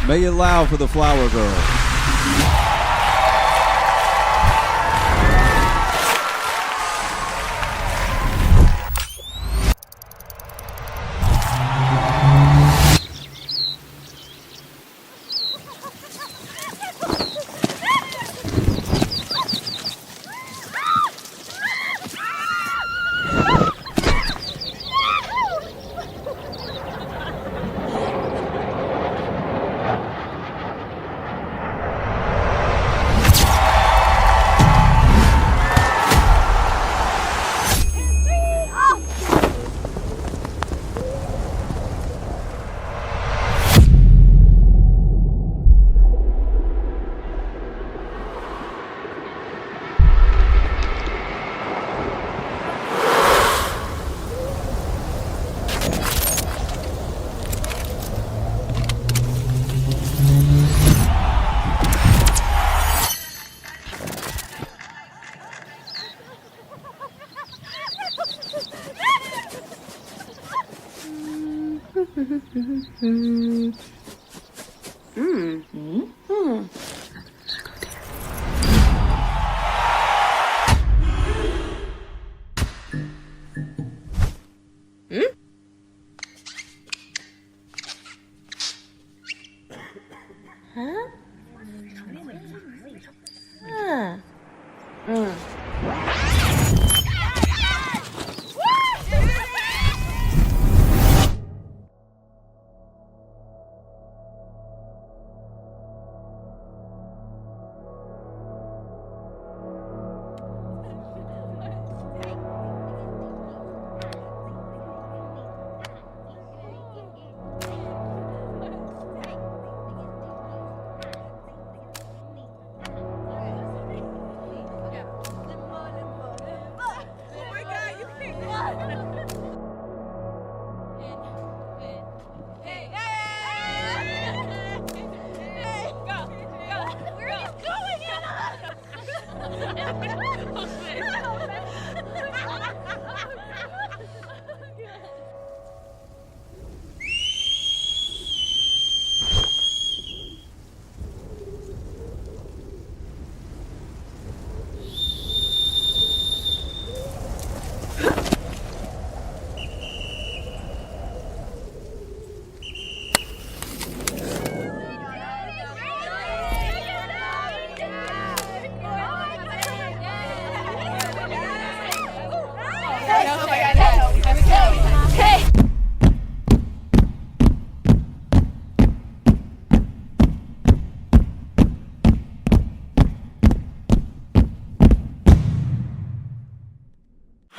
Make it loud for the flower girl.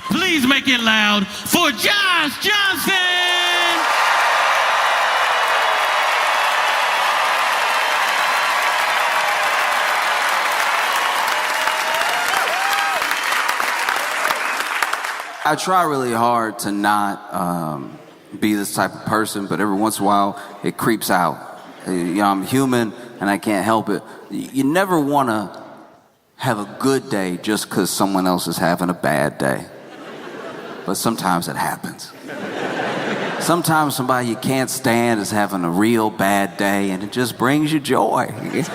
Please make it loud for Josh Johnson! I try really hard to not be this type of person, but every once in a while it creeps out. You know, I'm human and I can't help it. You never want to have a good day just because someone else is having a bad day. But sometimes it happens. Sometimes somebody you can't stand is having a real bad day and it just brings you joy. You know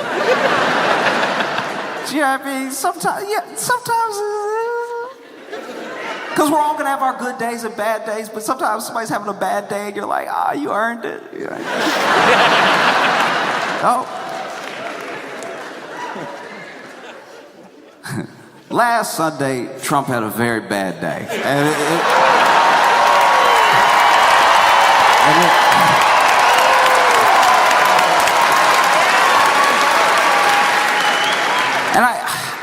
what I mean? Sometimes, because we're all going to have our good days and bad days, but sometimes somebody's having a bad day and you're like, you earned it. You earned it. Oh. Last Sunday, Trump had a very bad day. And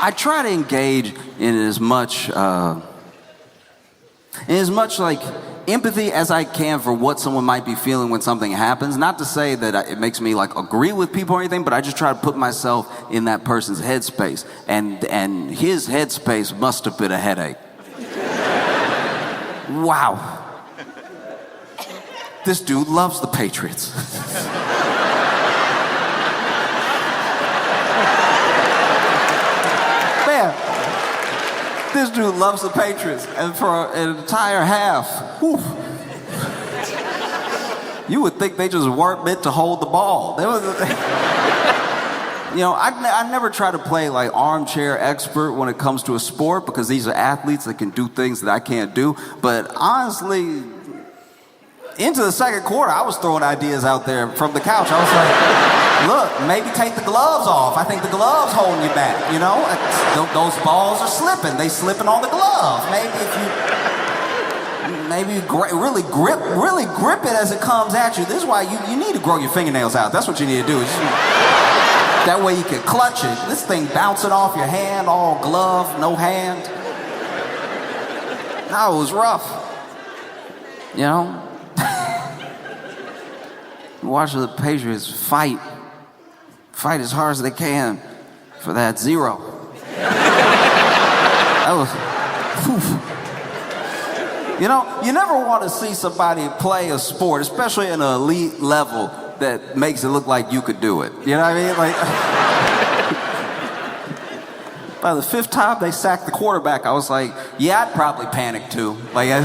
I try to engage in as much like empathy as I can for what someone might be feeling when something happens. Not to say that it makes me like agree with people or anything, but I just try to put myself in that person's headspace. And his headspace must have been a headache. Wow. This dude loves the Patriots. Man, this dude loves the Patriots, and for an entire half, whew. You would think they just weren't meant to hold the ball. You know, I never try to play like armchair expert when it comes to a sport because these are athletes that can do things that I can't do. But honestly, into the second quarter, I was throwing ideas out there from the couch. I was like, look, maybe take the gloves off. I think the gloves holding you back, you know? Those balls are slipping. They slipping on the glove. Maybe if you... really grip it as it comes at you. This is why you need to grow your fingernails out. That's what you need to do. That way you can clutch it. This thing bouncing off your hand, all glove, no hand. No, it was rough. You know? Watch the Patriots fight as hard as they can for that 0. That was... Whew. You know, you never want to see somebody play a sport, especially in an elite level, that makes it look like you could do it. You know what I mean? Like, by the 5th time they sacked the quarterback, I was like, yeah, I'd probably panic too. Like, I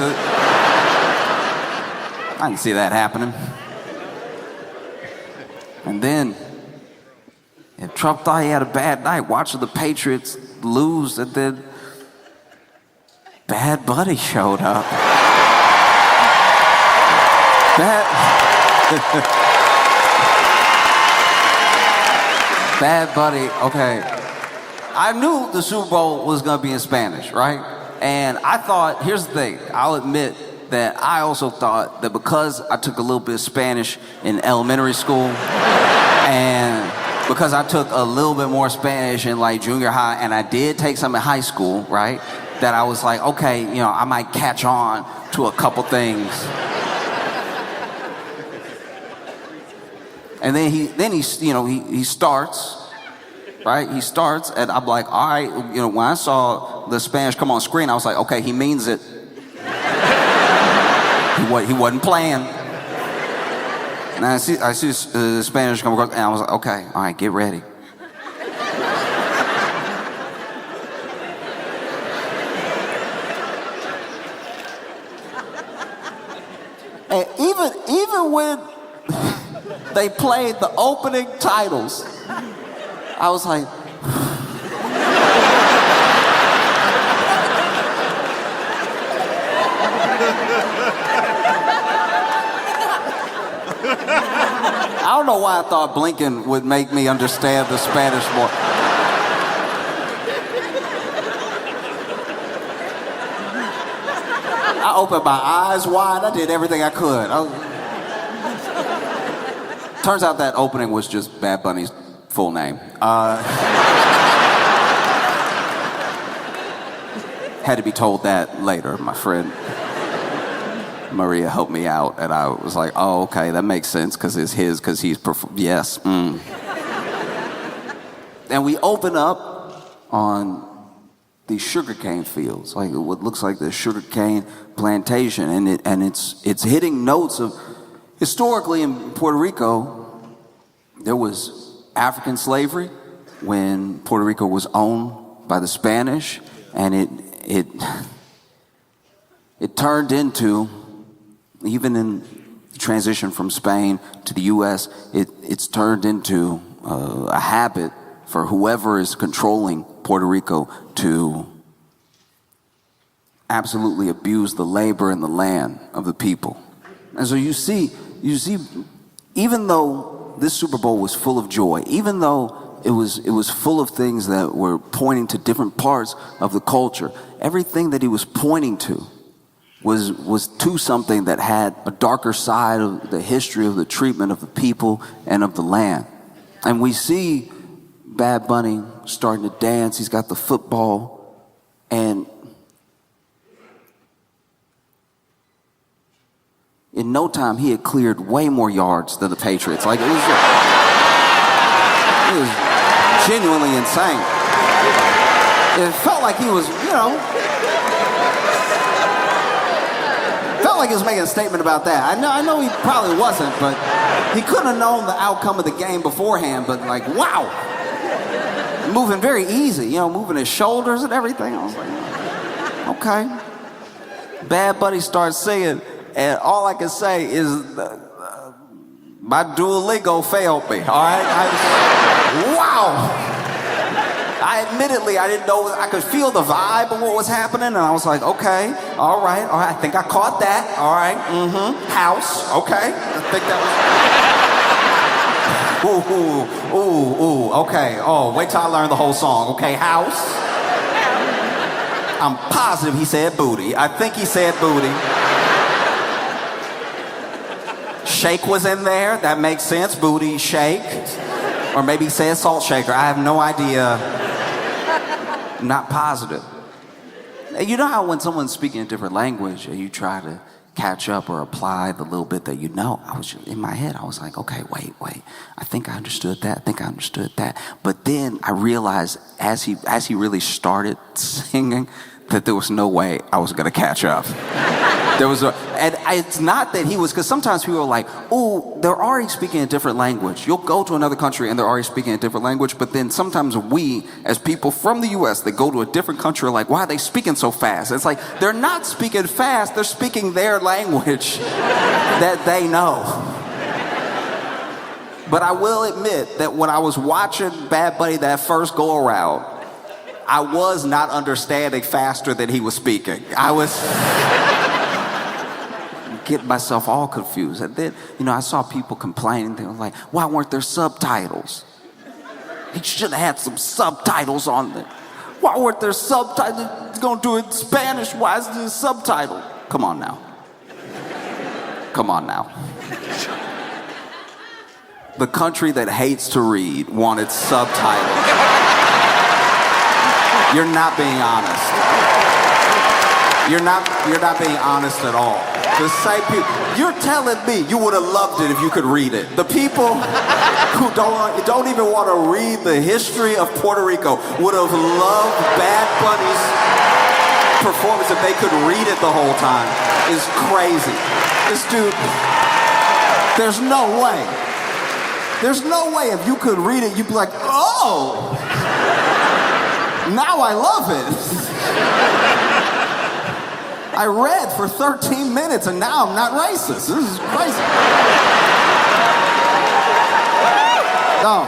can see that happening. And then, if Trump thought he had a bad night watching the Patriots lose, and then Bad Buddy showed up. Bad Buddy, okay. I knew the Super Bowl was gonna be in Spanish, right? And I thought, here's the thing, I'll admit that I also thought that because I took a little bit of Spanish in elementary school, and because I took a little bit more Spanish in like junior high, and I did take some in high school, right? That I was like, okay, you know, I might catch on to a couple things. And then he starts, right? He starts, and I'm like, all right, you know, when I saw the Spanish come on screen, I was like, okay, he means it. He wasn't playing. And I see the Spanish come across, and I was like, okay, all right, get ready. And even when they played the opening titles, I was like, I don't know why I thought blinking would make me understand the Spanish more. I opened my eyes wide. I did everything I could. Turns out that opening was just Bad Bunny's full name. Had to be told that later. My friend Maria helped me out, and I was like, oh, okay, that makes sense, because it's his, because he's, yes. And we open up on these sugarcane fields, like what looks like the sugarcane plantation, and it's hitting notes of, historically in Puerto Rico, there was African slavery when Puerto Rico was owned by the Spanish, and it turned into, even in the transition from Spain to the U.S., it's turned into a habit for whoever is controlling Puerto Rico to absolutely abuse the labor and the land of the people. And so you see, even though this Super Bowl was full of joy, even though it was full of things that were pointing to different parts of the culture, everything that he was pointing to was to something that had a darker side of the history of the treatment of the people and of the land. And we see Bad Bunny starting to dance. He's got the football, and in no time he had cleared way more yards than the Patriots. Like, it was genuinely insane. It felt like he was, felt like he was making a statement about that. I know he probably wasn't, but he couldn't have known the outcome of the game beforehand. But like, wow, moving very easy, moving his shoulders and everything. I was like, okay. Bad Bunny starts singing, and all I can say is My Duolingo failed me, all right? Wow! I didn't know, I could feel the vibe of what was happening, and I was like, okay, all right, I think I caught that, all right, house, okay, I think that was, okay, oh, wait till I learn the whole song, okay, house. I'm positive he said booty, I think he said booty. Shake was in there, that makes sense, booty, shake, or maybe he said salt shaker, I have no idea. Not positive. You know how when someone's speaking a different language and you try to catch up or apply the little bit that you know, I was in my head, I was like, okay, wait, I think I understood that, but then I realized as he really started singing that there was no way I was gonna catch up. And it's not that he was, because sometimes people are like, oh, they're already speaking a different language. You'll go to another country and they're already speaking a different language, but then sometimes we, as people from the US that go to a different country, are like, why are they speaking so fast? It's like, they're not speaking fast, they're speaking their language that they know. But I will admit that when I was watching Bad Bunny that first go around, I was not understanding faster than he was speaking. I was getting myself all confused. And then, I saw people complaining. They were like, why weren't there subtitles? He should have had some subtitles on there. Why weren't there subtitles? He's going to do it in Spanish. Why is there a subtitle? Come on now. The country that hates to read wanted subtitles. You're not being honest. You're not being honest at all. The same people, you're telling me you would have loved it if you could read it. The people who don't even want to read the history of Puerto Rico would have loved Bad Bunny's performance if they could read it the whole time. It's crazy. This dude, there's no way. There's no way if you could read it, you'd be like, oh! Now I love it. I read for 13 minutes and now I'm not racist. This is crazy. No.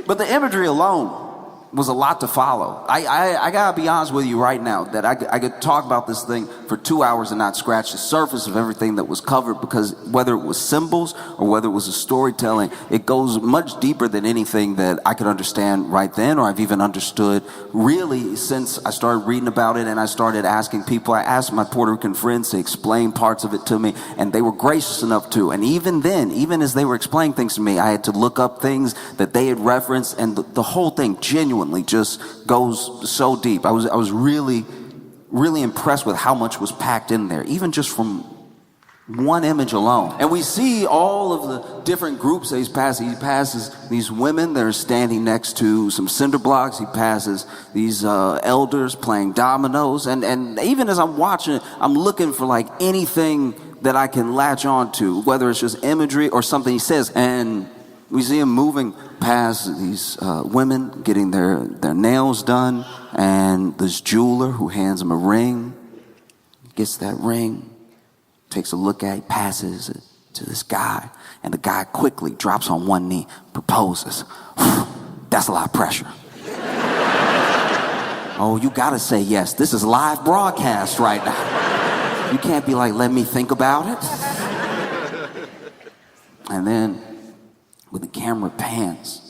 But the imagery alone was a lot to follow. I gotta be honest with you right now that I could talk about this thing for 2 hours and not scratch the surface of everything that was covered, because whether it was symbols or whether it was a storytelling, it goes much deeper than anything that I could understand right then, or I've even understood really since I started reading about it and I started asking people. I asked my Puerto Rican friends to explain parts of it to me, and they were gracious enough to. And even then, even as they were explaining things to me, I had to look up things that they had referenced, and the whole thing genuinely just goes so deep. I was really impressed with how much was packed in there, even just from one image alone. And we see all of the different groups that he's passing. He passes these women that are standing next to some cinder blocks. He passes these elders playing dominoes. And even as I'm watching it, I'm looking for like anything that I can latch on to, whether it's just imagery or something he says. And we see him moving past these women getting their nails done, and this jeweler who hands him a ring, gets that ring, takes a look at it, passes it to this guy, and the guy quickly drops on one knee, proposes. That's a lot of pressure. Oh, you gotta say yes. This is live broadcast right now. You can't be like, let me think about it. And then when the camera pans,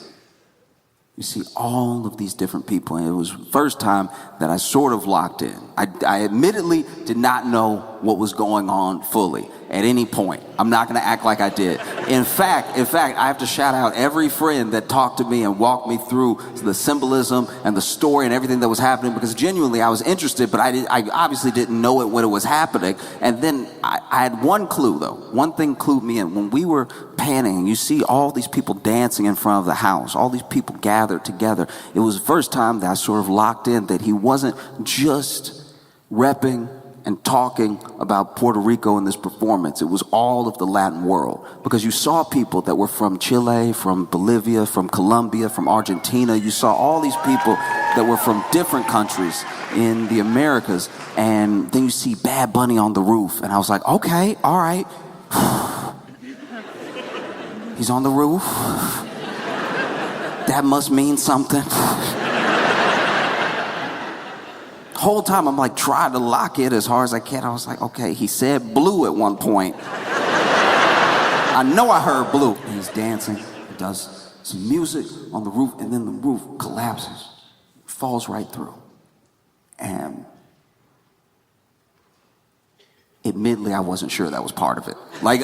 you see all of these different people. And it was the first time that I sort of locked in. I admittedly did not know what was going on fully at any point. I'm not going to act like I did. In fact, I have to shout out every friend that talked to me and walked me through the symbolism and the story and everything that was happening, because genuinely I was interested, but I obviously didn't know it when it was happening. And then I had one clue, though. One thing clued me in. When we were panning, you see all these people dancing in front of the house, all these people gathered together. It was the first time that I sort of locked in that he wasn't just repping and talking about Puerto Rico in this performance. It was all of the Latin world, because you saw people that were from Chile, from Bolivia, from Colombia, from Argentina. You saw all these people that were from different countries in the Americas, and then you see Bad Bunny on the roof, and I was like, okay, all right, He's on the roof. That must mean something. The whole time I'm like trying to lock it as hard as I can. I was like, okay, he said blue at one point. I know I heard blue. And he's dancing, he does some music on the roof, and then the roof collapses, falls right through. And admittedly, I wasn't sure that was part of it. Like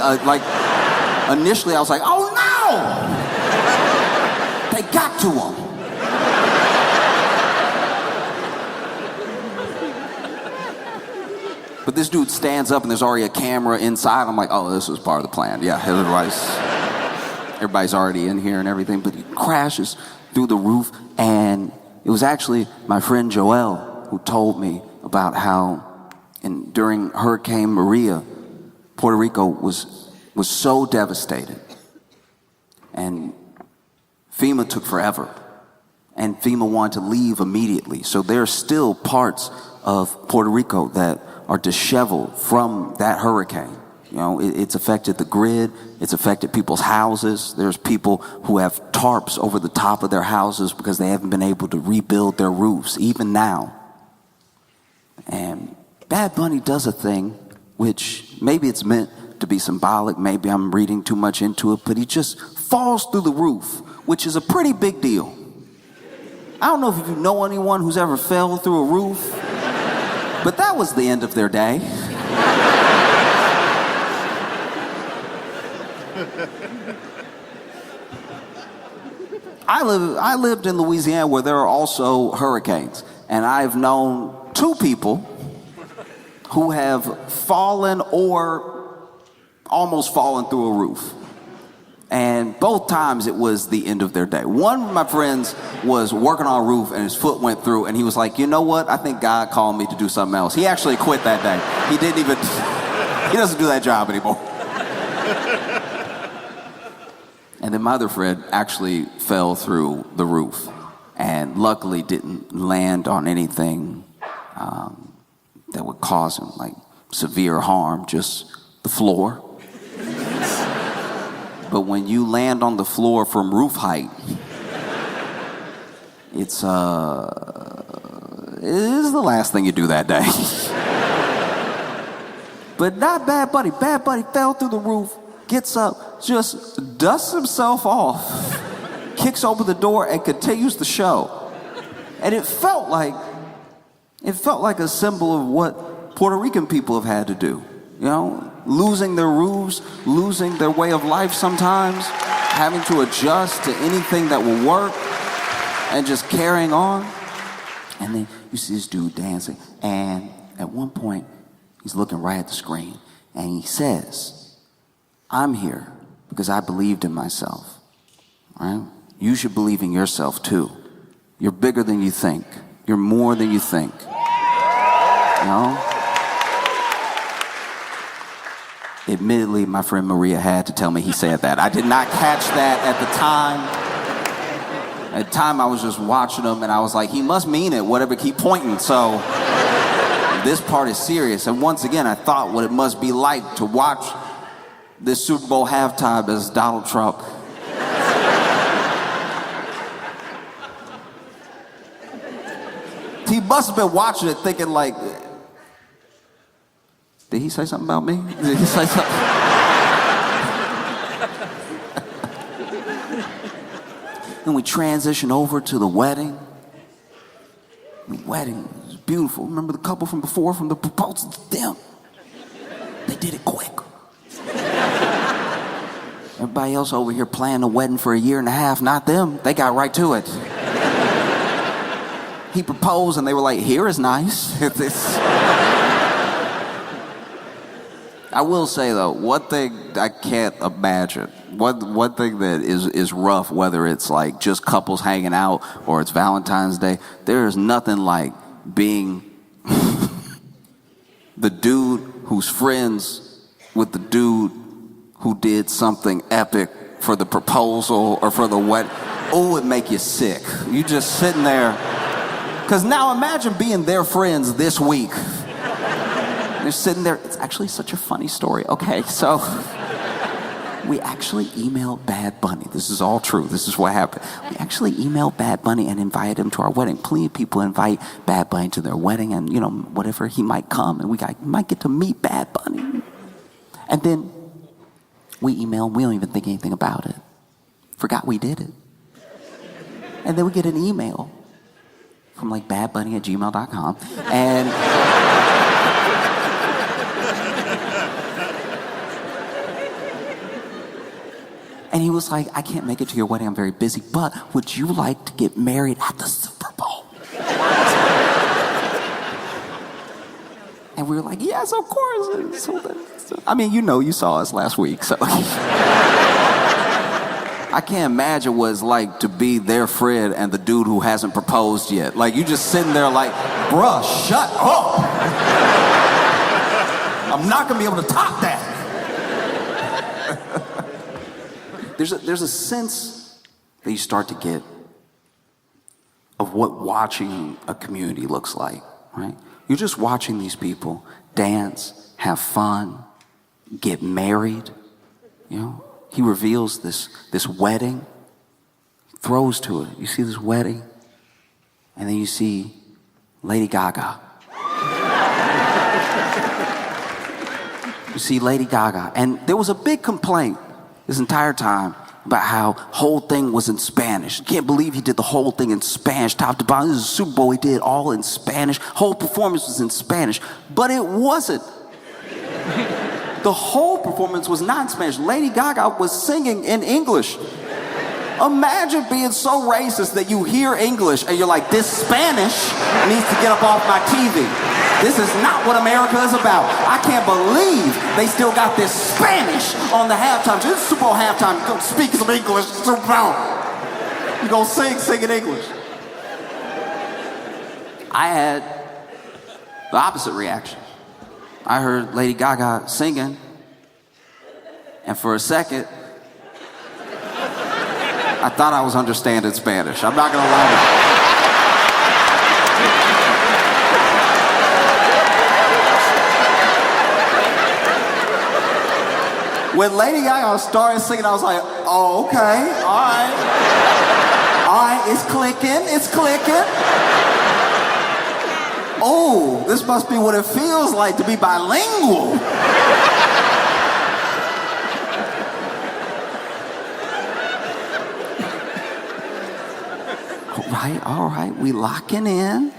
initially I was like, oh no! They got to him. But this dude stands up and there's already a camera inside. I'm like, oh, this was part of the plan. Yeah, everybody's already in here and everything. But he crashes through the roof, and it was actually my friend Joel who told me about how during Hurricane Maria, Puerto Rico was so devastated. And FEMA took forever. And FEMA wanted to leave immediately. So there are still parts of Puerto Rico that are disheveled from that hurricane. You know, it's affected the grid, it's affected people's houses. There's people who have tarps over the top of their houses because they haven't been able to rebuild their roofs, even now. And Bad Bunny does a thing, which maybe it's meant to be symbolic, maybe I'm reading too much into it, but he just falls through the roof, which is a pretty big deal. I don't know if you know anyone who's ever fell through a roof, but that was the end of their day. I lived in Louisiana where there are also hurricanes, and I've known 2 people who have fallen or almost fallen through a roof. And both times it was the end of their day. One of my friends was working on a roof and his foot went through, and he was like, you know what? I think God called me to do something else. He actually quit that day. He doesn't do that job anymore. And then my other friend actually fell through the roof and luckily didn't land on anything that would cause him like severe harm, just the floor. But when you land on the floor from roof height, it is the last thing you do that day. But not Bad Bunny. Bad Bunny fell through the roof, gets up, just dusts himself off, kicks open the door, and continues the show. And it felt like a symbol of what Puerto Rican people have had to do. You know, losing their roofs, losing their way of life sometimes, having to adjust to anything that will work, and just carrying on. And then you see this dude dancing, and at one point, he's looking right at the screen, and he says, I'm here because I believed in myself. Right? You should believe in yourself too. You're bigger than you think. You're more than you think. You know? Admittedly, my friend Maria had to tell me he said that. I did not catch that at the time. At the time, I was just watching him, and I was like, he must mean it, whatever, keep pointing. So this part is serious. And once again, I thought what it must be like to watch this Super Bowl halftime as Donald Trump. He must have been watching it thinking like, did he say something about me? Did he say something? Then we transition over to the wedding. The wedding was beautiful. Remember the couple from before, from the proposal? Them. They did it quick. Everybody else over here planning a wedding for 1.5 years, not them. They got right to it. He proposed and they were like, here is nice. I will say though, one thing I can't imagine, one thing that is rough, whether it's like just couples hanging out or it's Valentine's Day, there is nothing like being the dude who's friends with the dude who did something epic for the proposal or for the wedding. Oh, it'd make you sick. You just sitting there. Because now imagine being their friends this week. They're sitting there. It's actually such a funny story. Okay, so we actually emailed Bad Bunny. This is all true. This is what happened. We actually emailed Bad Bunny and invited him to our wedding. Plenty of people invite Bad Bunny to their wedding, and whatever, he might come, and we might get to meet Bad Bunny. And then we email him. We don't even think anything about it. Forgot we did it. And then we get an email from like badbunny@gmail.com, and he was like, I can't make it to your wedding, I'm very busy, but would you like to get married at the Super Bowl? And we were like, yes, of course. I mean, you saw us last week, so. I can't imagine what it's like to be their Fred and the dude who hasn't proposed yet. Like, you just sitting there like, bruh, shut up. I'm not gonna be able to top that. There's a sense that you start to get of what watching a community looks like, right? You're just watching these people dance, have fun, get married. He reveals this wedding, throws to it. You see this wedding, and then you see Lady Gaga. You see Lady Gaga, and there was a big complaint this entire time about how whole thing was in Spanish. Can't believe he did the whole thing in Spanish, top to bottom. This is a Super Bowl, he did all in Spanish. Whole performance was in Spanish, but it wasn't. The whole performance was not in Spanish. Lady Gaga was singing in English. Imagine being so racist that you hear English and you're like, this Spanish needs to get up off my TV. This is not what America is about. I can't believe they still got this Spanish on the halftime. This is Super Bowl halftime. You're going to speak some English. Super Bowl. You're going to sing in English. I had the opposite reaction. I heard Lady Gaga singing, and for a second, I thought I was understanding Spanish. I'm not gonna lie. When Lady Gaga started singing, I was like, oh, okay, all right, it's clicking. Oh, this must be what it feels like to be bilingual. All right, we locking in.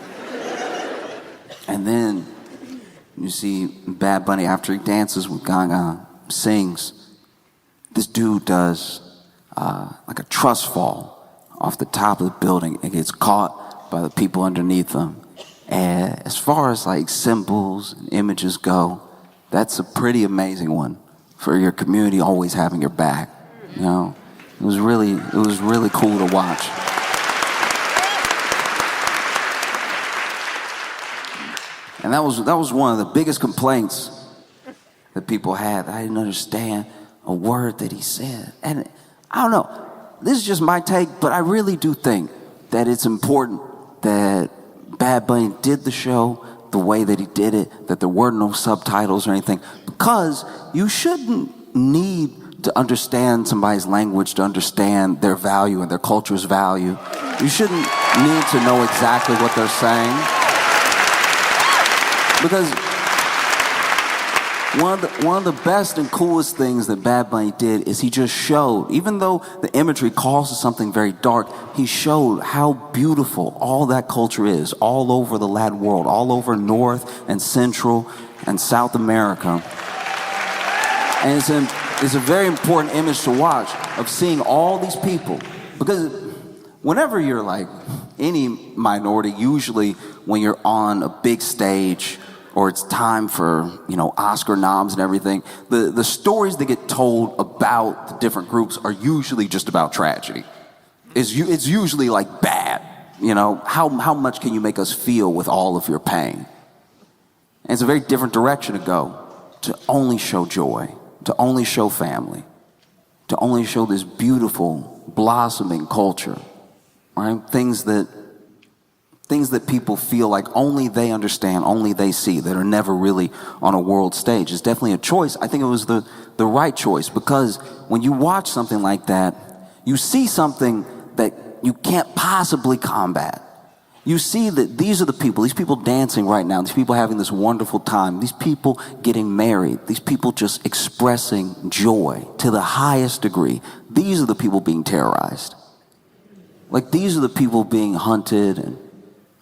And then you see Bad Bunny, after he dances with Gaga, sings. This dude does like a trust fall off the top of the building and gets caught by the people underneath him. And as far as like symbols and images go, that's a pretty amazing one for your community always having your back. It was really cool to watch. And that was one of the biggest complaints that people had. I didn't understand a word that he said. And I don't know, this is just my take, but I really do think that it's important that Bad Bunny did the show the way that he did it, that there were no subtitles or anything, because you shouldn't need to understand somebody's language to understand their value and their culture's value. You shouldn't need to know exactly what they're saying. Because one of the best and coolest things that Bad Bunny did is he just showed, even though the imagery calls to something very dark, he showed how beautiful all that culture is, all over the Latin world, all over North and Central and South America. And it's a very important image to watch, of seeing all these people. Because whenever you're like any minority, usually when you're on a big stage, or it's time for, Oscar noms and everything, the stories that get told about the different groups are usually just about tragedy. It's usually like bad. How much can you make us feel with all of your pain? And it's a very different direction to go, to only show joy, to only show family, to only show this beautiful, blossoming culture, right? Things that Things that people feel like only they understand, only they see, that are never really on a world stage. It's definitely a choice. I think it was the right choice, because when you watch something like that, you see something that you can't possibly combat. You see that these are these people dancing right now, these people having this wonderful time, these people getting married, these people just expressing joy to the highest degree. These are the people being terrorized. Like, these are the people being hunted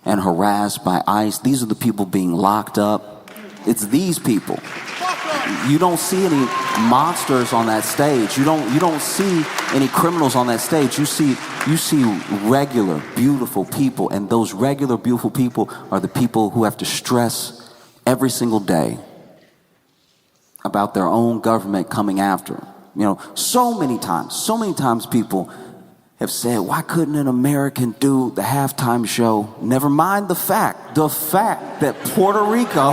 and harassed by ICE. These are the people being locked up. It's these people. You don't see any monsters on that stage. You don't see any criminals on that stage. You see regular, beautiful people, and those regular, beautiful people are the people who have to stress every single day about their own government coming after them. You know, so many times people have said, why couldn't an American do the halftime show? Never mind the fact that Puerto Rico,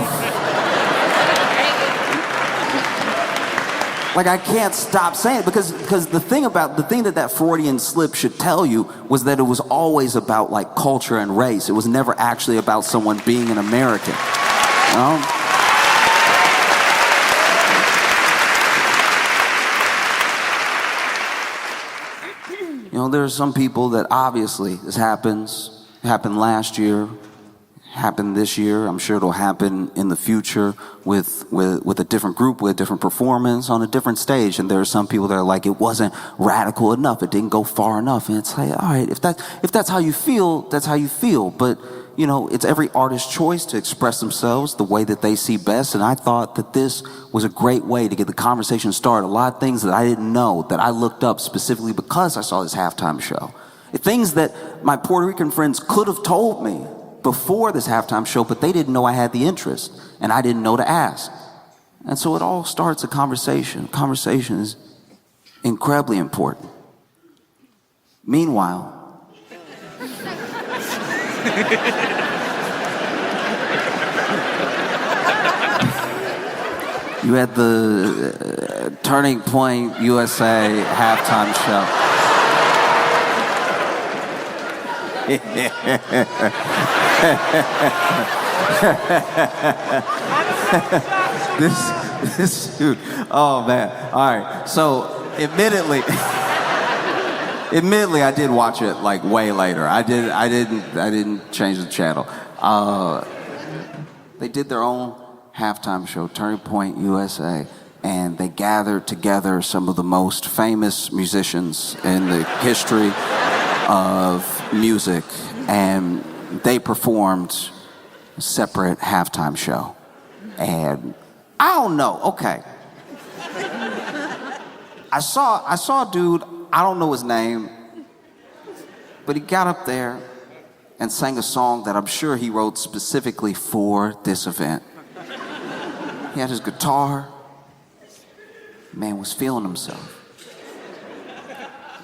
like, I can't stop saying it, because the thing that Freudian slip should tell you was that it was always about, like, culture and race. It was never actually about someone being an American. You know? You know, there are some people that obviously this happened last year, happened this year. I'm sure it'll happen in the future with a different group, with a different performance on a different stage. And there are some people that are like, it wasn't radical enough, it didn't go far enough. And it's like, all right, if that's how you feel, that's how you feel. But you know, it's every artist's choice to express themselves the way that they see best. And I thought that this was a great way to get the conversation started. A lot of things that I didn't know, that I looked up specifically because I saw this halftime show. Things that my Puerto Rican friends could have told me before this halftime show, but they didn't know I had the interest, and I didn't know to ask. And so it all starts a conversation. Conversation is incredibly important. Meanwhile, you had the Turning Point USA halftime show. This dude, oh man. All right, so admittedly I did watch it like way later. I didn't change the channel. They did their own halftime show, Turning Point USA, and they gathered together some of the most famous musicians in the history of music, and they performed a separate halftime show. And I don't know, okay. I saw a dude, I don't know his name, but he got up there and sang a song that I'm sure he wrote specifically for this event. He had his guitar, man was feeling himself.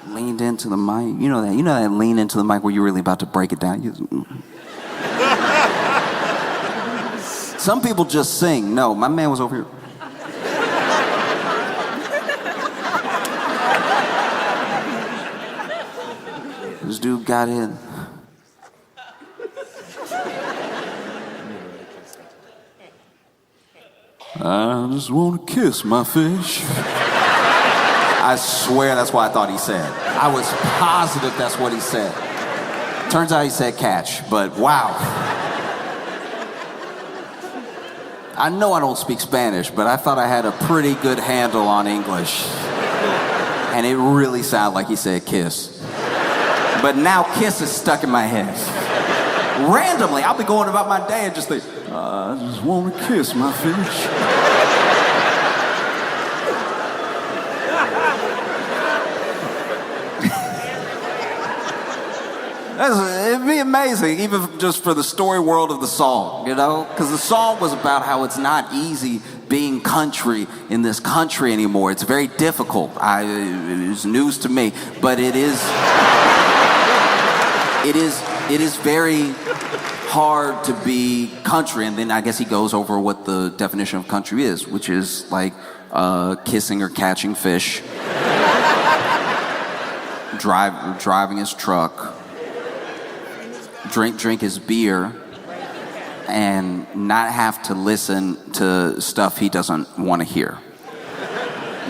Leaned into the mic. You know that lean into the mic where you're really about to break it down. Some people just sing. No, my man was over here. This dude got in. I just want to kiss my fish. I swear that's what I thought he said. I was positive that's what he said. Turns out he said catch, but wow. I know I don't speak Spanish, but I thought I had a pretty good handle on English. And it really sounded like he said kiss. But now kiss is stuck in my head. Randomly, I'll be going about my day and just think, I just want to kiss my fish. It'd be amazing, even just for the story world of the song, you know? Because the song was about how it's not easy being country in this country anymore. It's very difficult. It's news to me, but it is very hard to be country. And then I guess he goes over what the definition of country is, which is like kissing or catching fish, driving his truck, drink his beer and not have to listen to stuff he doesn't want to hear,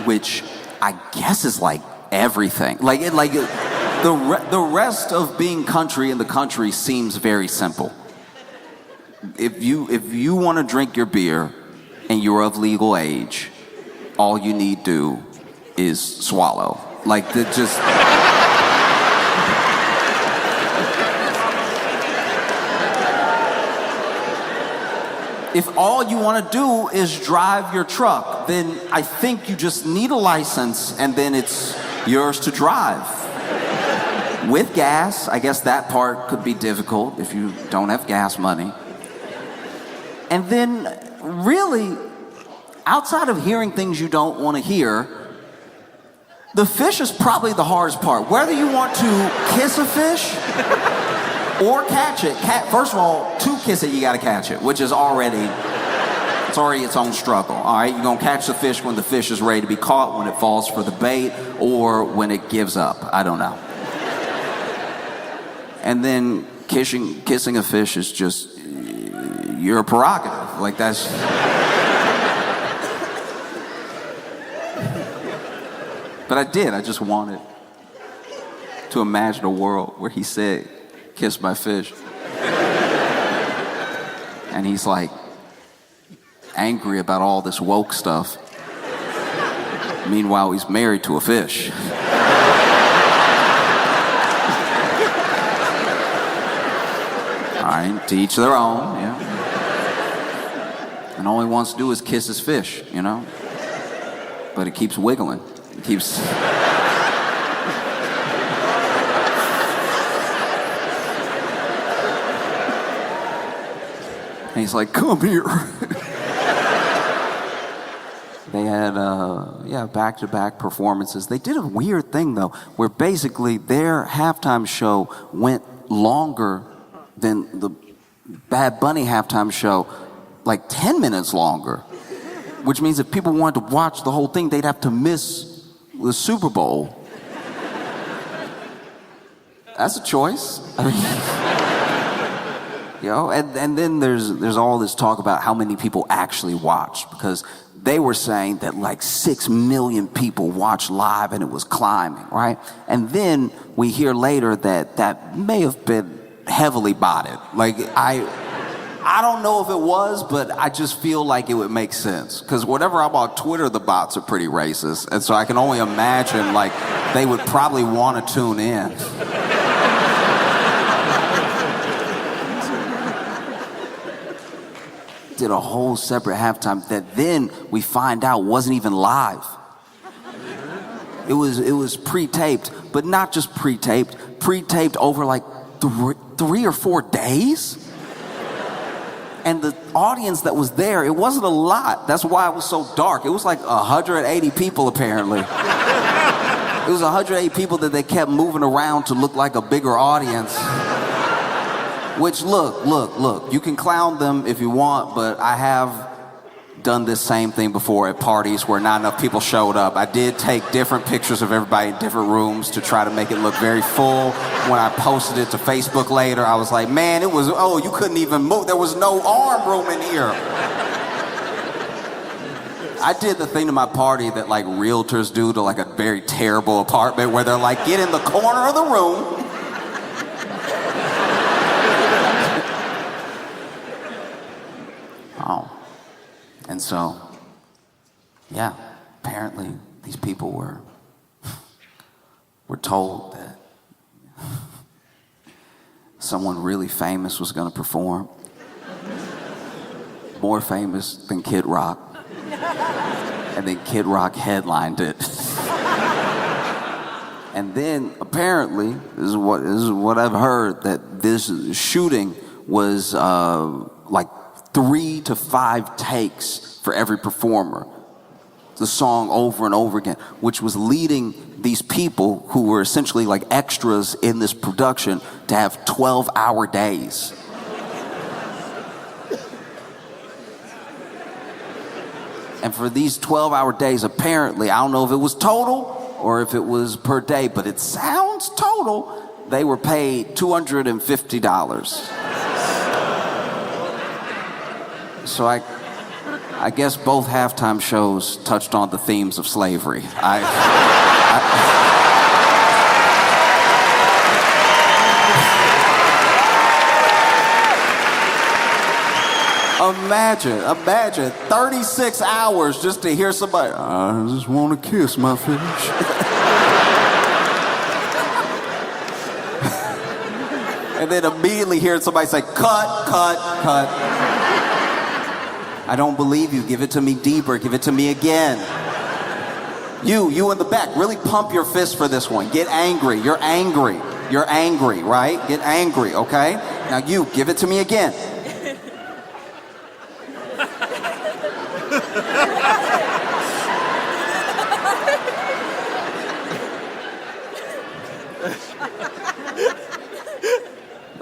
which I guess is like everything. The rest of being country in the country seems very simple. If you want to drink your beer and you're of legal age, all you need do is swallow. If all you want to do is drive your truck, then I think you just need a license and then it's yours to drive. With gas, I guess that part could be difficult if you don't have gas money. And then, really, outside of hearing things you don't want to hear, the fish is probably the hardest part. Whether you want to kiss a fish or catch it. First of all, to kiss it, you gotta catch it, which is already its own struggle. All right, you're gonna catch the fish when the fish is ready to be caught, when it falls for the bait, or when it gives up. I don't know. And then kissing a fish is just your prerogative. That's. But I did. I just wanted to imagine a world where he said, "Kiss my fish." And he's like angry about all this woke stuff. Meanwhile, he's married to a fish. All right, to each their own, yeah. And all he wants to do is kiss his fish, But it keeps wiggling. It keeps... And he's like, "Come here." They had, back-to-back performances. They did a weird thing, though, where basically their halftime show went longer than the Bad Bunny halftime show, 10 minutes longer. Which means if people wanted to watch the whole thing, they'd have to miss the Super Bowl. That's a choice. I mean... and then there's all this talk about how many people actually watched, because they were saying that 6 million people watched live and it was climbing, right? And then we hear later that may have been heavily botted. I don't know if it was, but I just feel like it would make sense, because whatever I'm on Twitter, the bots are pretty racist, and so I can only imagine they would probably want to tune in. Did a whole separate halftime that then we find out wasn't even live. It was pre-taped, but not just pre-taped over 3 or 4 days. And the audience that was there, it wasn't a lot. That's why it was so dark. It was 180 people apparently. It was 180 people that they kept moving around to look like a bigger audience. Which, look, you can clown them if you want, but I have done this same thing before at parties where not enough people showed up. I did take different pictures of everybody in different rooms to try to make it look very full. When I posted it to Facebook later, I was like, man, you couldn't even move. There was no arm room in here. I did the thing to my party that realtors do to a very terrible apartment, where they're like, get in the corner of the room. And so, apparently these people were told that someone really famous was going to perform. More famous than Kid Rock. And then Kid Rock headlined it. And then apparently, this is what I've heard, that this shooting was 3 to 5 takes for every performer. The song over and over again, which was leading these people who were essentially extras in this production to have 12-hour days. And for these 12-hour days, apparently, I don't know if it was total or if it was per day, but it sounds total. they were paid $250. So I guess both halftime shows touched on the themes of slavery. Imagine 36 hours just to hear somebody, I just want to kiss my fish. And then immediately hearing somebody say, cut. I don't believe you. Give it to me deeper. Give it to me again. You in the back, really pump your fist for this one. Get angry. You're angry, right? Get angry, okay? Now you, give it to me again.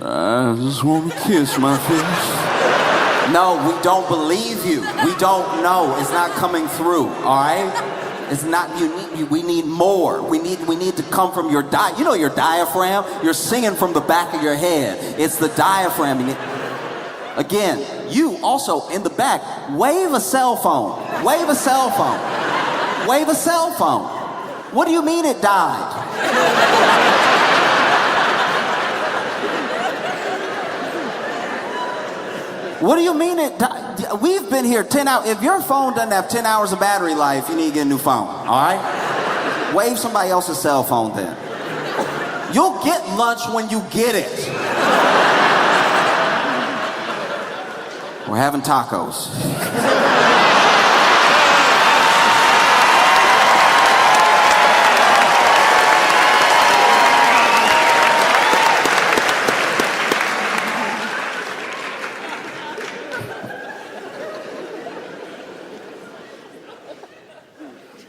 I just want to kiss my fish. No, we don't believe you. We don't know. It's not coming through, all right? It's not, we need more. We need to come from your your diaphragm? You're singing from the back of your head. It's the diaphragm. Again, you also in the back, wave a cell phone. Wave a cell phone. Wave a cell phone. What do you mean it died? What do you mean it died? We've been here 10 hours. If your phone doesn't have 10 hours of battery life, you need to get a new phone, all right? Wave somebody else's cell phone then. You'll get lunch when you get it. We're having tacos.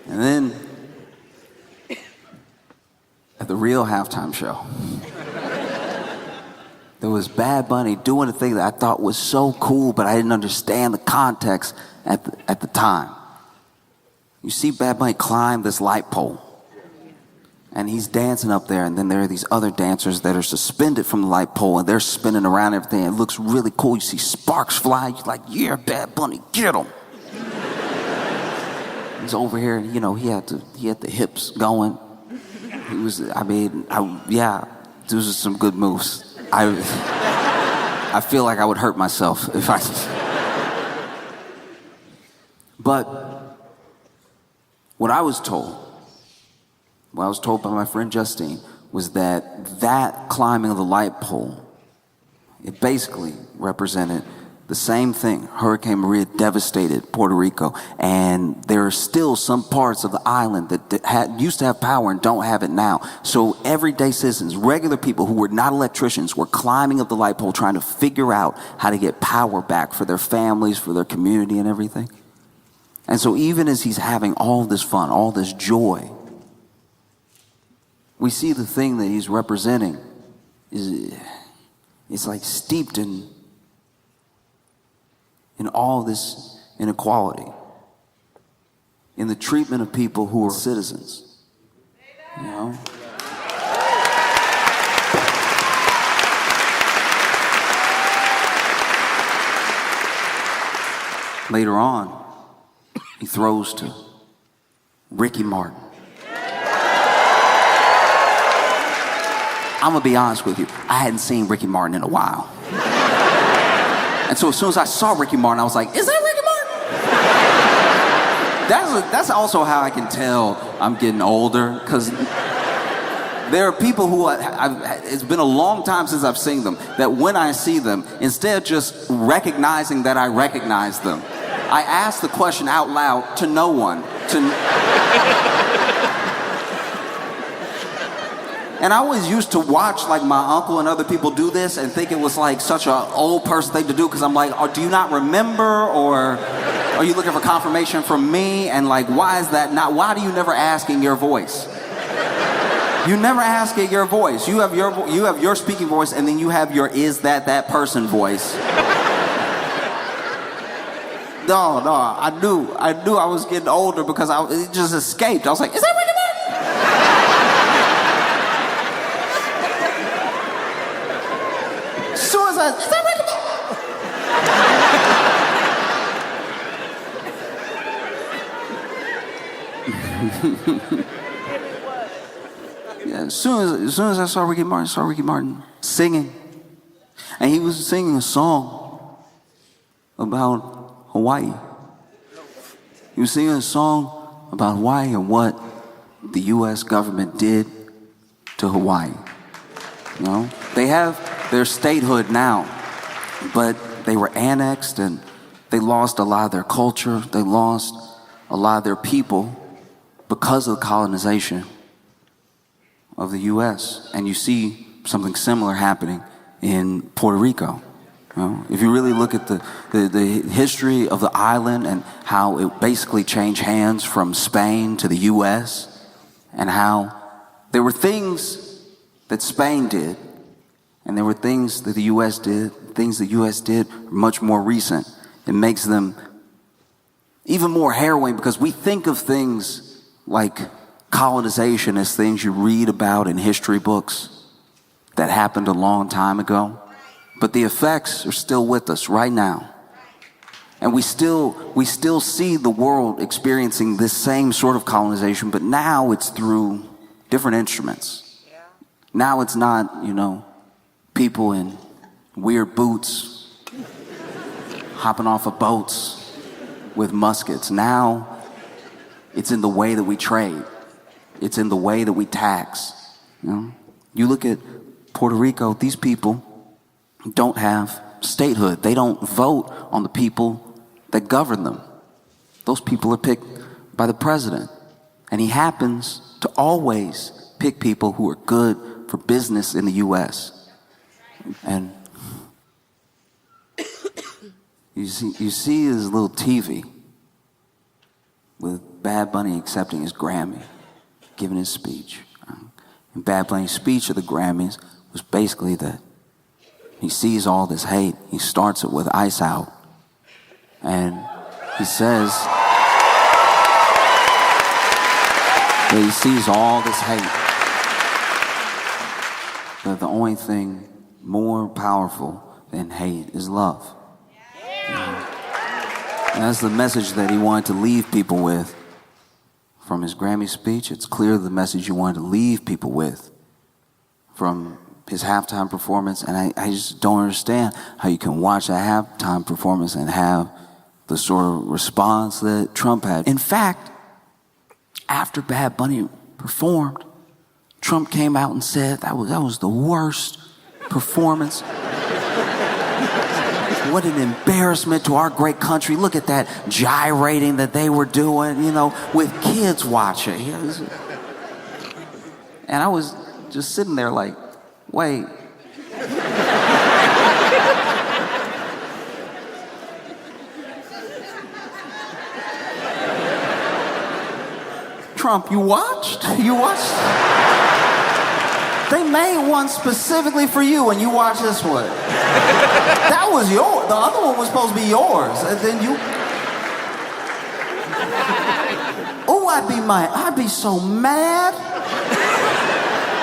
And then, at the real halftime show, there was Bad Bunny doing a thing that I thought was so cool, but I didn't understand the context at the time. You see Bad Bunny climb this light pole, and he's dancing up there, and then there are these other dancers that are suspended from the light pole, and they're spinning around everything. It looks really cool. You see sparks fly. You're like, yeah, Bad Bunny, get him. He's over here, and he had the hips going. He was, those are some good moves. I feel like I would hurt myself if I. But what I was told by my friend Justine was that climbing of the light pole, it basically represented the same thing. Hurricane Maria devastated Puerto Rico, and there are still some parts of the island that used to have power and don't have it now. So everyday citizens, regular people who were not electricians, were climbing up the light pole trying to figure out how to get power back for their families, for their community and everything. And so even as he's having all this fun, all this joy, we see the thing that he's representing is like steeped in all this inequality, in the treatment of people who are citizens, Later on, he throws to Ricky Martin. I'm gonna be honest with you, I hadn't seen Ricky Martin in a while. And so as soon as I saw Ricky Martin, I was like, is that Ricky Martin? That's also how I can tell I'm getting older, because there are people who it's been a long time since I've seen them, that when I see them, instead of just recognizing that I recognize them, I ask the question out loud to no one. And I always used to watch like my uncle and other people do this and think it was like such an old person thing to do, because I'm like, oh, do you not remember, or are you looking for confirmation from me? And like, why is that not? Why do you never ask in your voice? You never ask in your voice. You have your speaking voice, and then you have your is that person voice. No, I knew I was getting older because it just escaped. I was like, is that Ricky Martin? U.S. It's unreadable. Yeah, as soon as I saw Ricky Martin singing. And he was singing a song about Hawaii. He was singing a song about Hawaii and what the U.S. government did to Hawaii. You know, they have their statehood now, but they were annexed and they lost a lot of their culture. They lost a lot of their people because of the colonization of the U.S. And you see something similar happening in Puerto Rico. You know, if you really look at the history of the island and how it basically changed hands from Spain to the U.S. and how there were things that Spain did and there were things that the U.S. did, things the U.S. did much more recent. It makes them even more harrowing because we think of things like colonization as things you read about in history books that happened a long time ago, but the effects are still with us right now. And we still see the world experiencing this same sort of colonization, but now it's through different instruments. Yeah. Now it's not, you know, people in weird boots hopping off of boats with muskets. Now it's in the way that we trade. It's in the way that we tax. You know? You look at Puerto Rico, these people don't have statehood. They don't vote on the people that govern them. Those people are picked by the president. And he happens to always pick people who are good for business in the U.S. And you see his little TV with Bad Bunny accepting his Grammy, giving his speech. And Bad Bunny's speech at the Grammys was basically that he sees all this hate. He starts it with Ice Out. And he says that he sees all this hate. That the only thing more powerful than hate is love. And that's the message that he wanted to leave people with from his Grammy speech. It's clear the message he wanted to leave people with from his halftime performance. And I just don't understand how you can watch a halftime performance and have the sort of response that Trump had. In fact, after Bad Bunny performed, Trump came out and said that was the worst performance. What an embarrassment to our great country. Look at that gyrating that they were doing, you know, with kids watching. And I was just sitting there like, wait. Trump, you watched? You watched? They made one specifically for you and you watched this one. That was yours. The other one was supposed to be yours. And then you... Oh, I'd be so mad.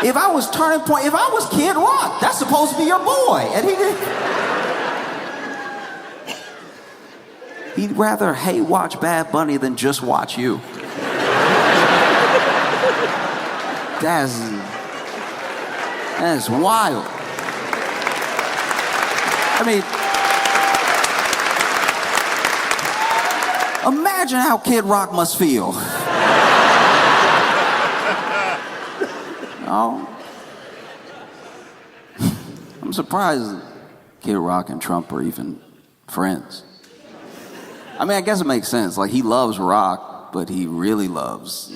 If I was Turning Point, if I was Kid Rock, that's supposed to be your boy. And he didn't... He'd rather hate watch Bad Bunny than just watch you. That's wild. I mean, imagine how Kid Rock must feel. Oh, I'm surprised Kid Rock and Trump are even friends. I mean, I guess it makes sense. Like, he loves rock, but he really loves...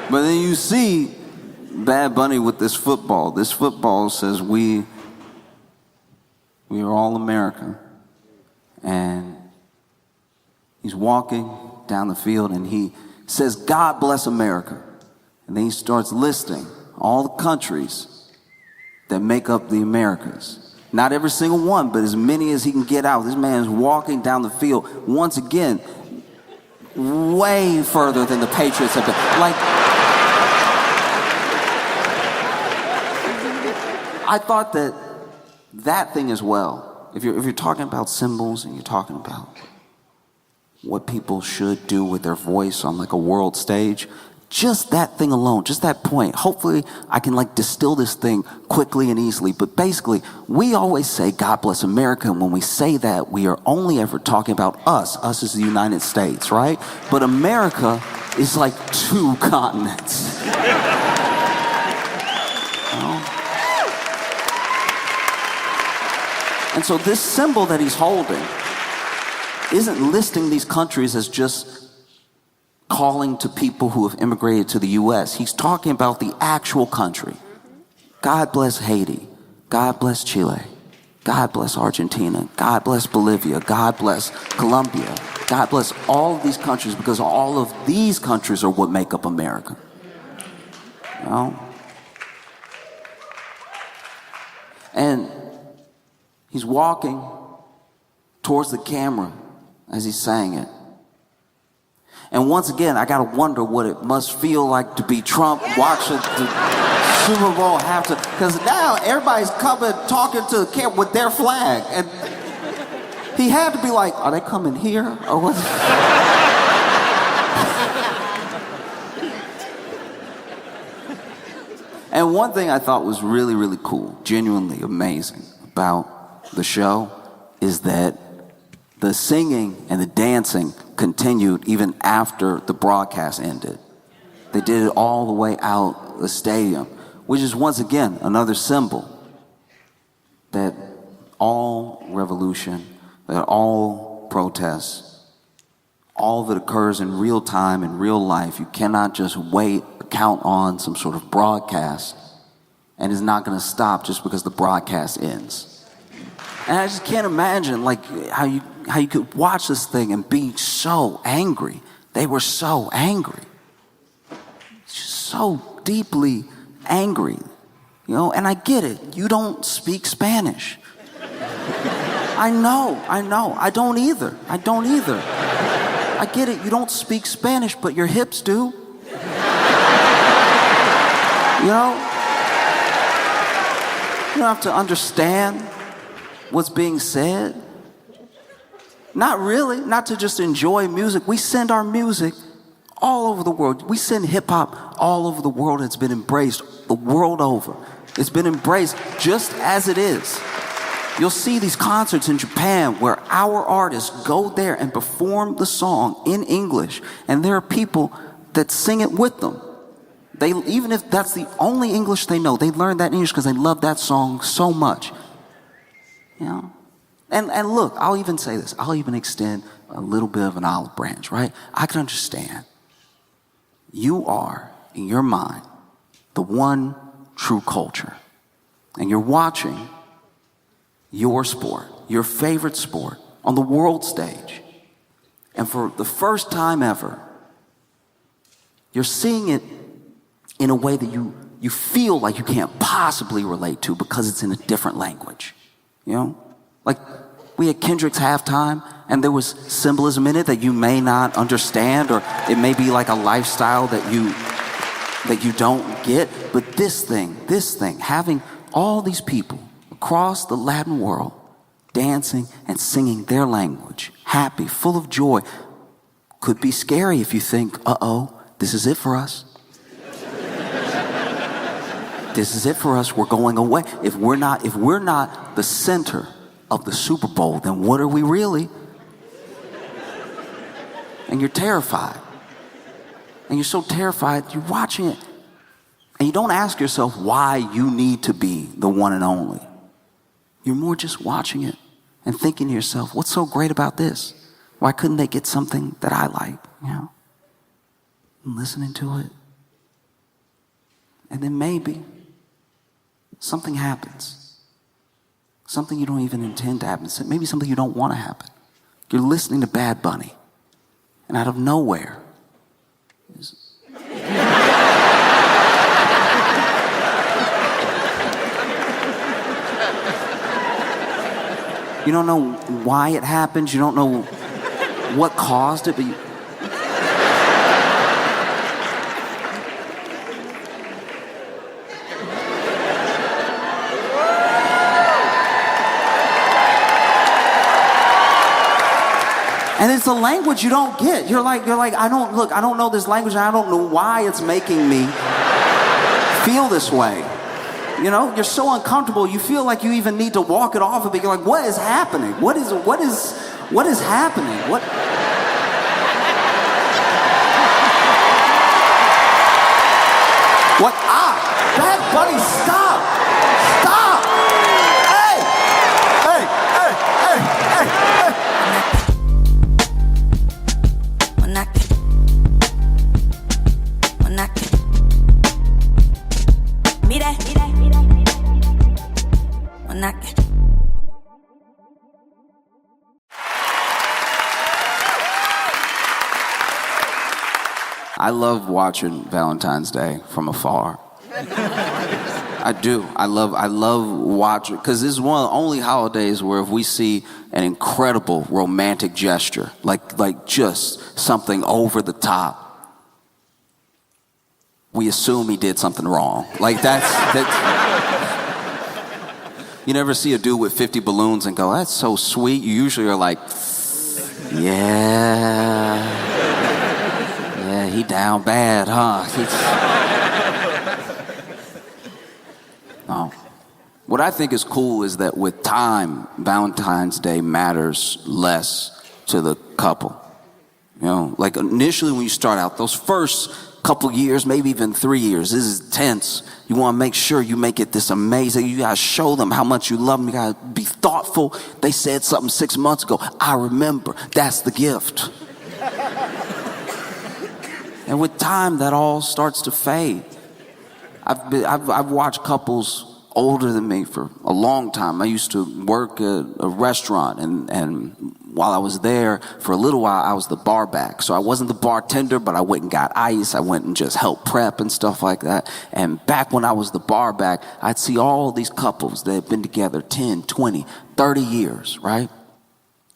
But then you see Bad Bunny with this football. This football says we are all American. And he's walking down the field and he says, God bless America. And then he starts listing all the countries that make up the Americas. Not every single one, but as many as he can get out. This man is walking down the field, once again, way further than the Patriots have been. Like, I thought that thing as well, if you're talking about symbols and you're talking about what people should do with their voice on like a world stage, just that thing alone, just that point, hopefully I can like distill this thing quickly and easily. But basically, we always say God bless America, and when we say that, we are only ever talking about us as the United States, right? But America is like 2 continents. And so this symbol that he's holding isn't listing these countries as just calling to people who have immigrated to the U.S. He's talking about the actual country. God bless Haiti. God bless Chile. God bless Argentina. God bless Bolivia. God bless Colombia. God bless all of these countries, because all of these countries are what make up America. You know? And he's walking towards the camera as he's saying it. And once again, I gotta wonder what it must feel like to be Trump watching the Super Bowl halftime. Because now everybody's coming, talking to the camera with their flag. And he had to be like, are they coming here? Or what? And one thing I thought was really, really cool, genuinely amazing about the show is that the singing and the dancing continued even after the broadcast ended. They did it all the way out the stadium, which is once again another symbol that all revolution, that all protests, all that occurs in real time, in real life, you cannot just wait, count on some sort of broadcast, and it's not going to stop just because the broadcast ends. And I just can't imagine like how you could watch this thing and be so angry. They were so angry. Just so deeply angry. You know, and I get it. You don't speak Spanish. I know. I don't either. I get it. You don't speak Spanish, but your hips do. You know? You don't have to understand what's being said. Not really, not to just enjoy music. We send our music all over the world. We send hip hop all over the world. It's been embraced the world over. It's been embraced just as it is. You'll see these concerts in Japan where our artists go there and perform the song in English, and there are people that sing it with them. They, even if that's the only English they know, they learn that English because they love that song so much. You know? And look, I'll even say this. I'll even extend a little bit of an olive branch, right? I can understand. You are, in your mind, the one true culture. And you're watching your sport, your favorite sport, on the world stage. And for the first time ever, you're seeing it in a way that you feel like you can't possibly relate to because it's in a different language. You know? Like, we had Kendrick's halftime, and there was symbolism in it that you may not understand, or it may be like a lifestyle that you don't get. But this thing, having all these people across the Latin world dancing and singing their language, happy, full of joy, could be scary if you think, uh-oh, this is it for us. This is it for us. We're going away. If we're not the center of the Super Bowl, then what are we really? And you're terrified. And you're so terrified, you're watching it. And you don't ask yourself why you need to be the one and only. You're more just watching it and thinking to yourself, what's so great about this? Why couldn't they get something that I like? You know? And listening to it. And then maybe something happens. Something you don't even intend to happen. Maybe something you don't want to happen. You're listening to Bad Bunny. And out of nowhere, You don't know why it happens. You don't know what caused it, but and it's a language you don't get. You're like, I don't know this language, and I don't know why it's making me feel this way. You know, you're so uncomfortable, you feel like you even need to walk it off and be like, what is happening? What is happening? What? What? Bad Bunny, stop! Stop! Hey! I love watching Valentine's Day from afar. I do. I love watching, because this is one of the only holidays where if we see an incredible romantic gesture, like just something over the top, we assume he did something wrong. Like that's you never see a dude with 50 balloons and go, that's so sweet. You usually are like, yeah, he down bad, huh? No. What I think is cool is that with time, Valentine's Day matters less to the couple. You know, like initially when you start out, those first couple years, maybe even 3 years, this is tense. You want to make sure you make it this amazing. You got to show them how much you love them. You got to be thoughtful. They said something 6 months ago. I remember. That's the gift. And with time, that all starts to fade. I've watched couples older than me for a long time. I used to work at a restaurant, and while I was there for a little while, I was the bar back. So I wasn't the bartender, but I went and got ice. I went and just helped prep and stuff like that. And back when I was the bar back, I'd see all these couples that had been together 10, 20, 30 years, right?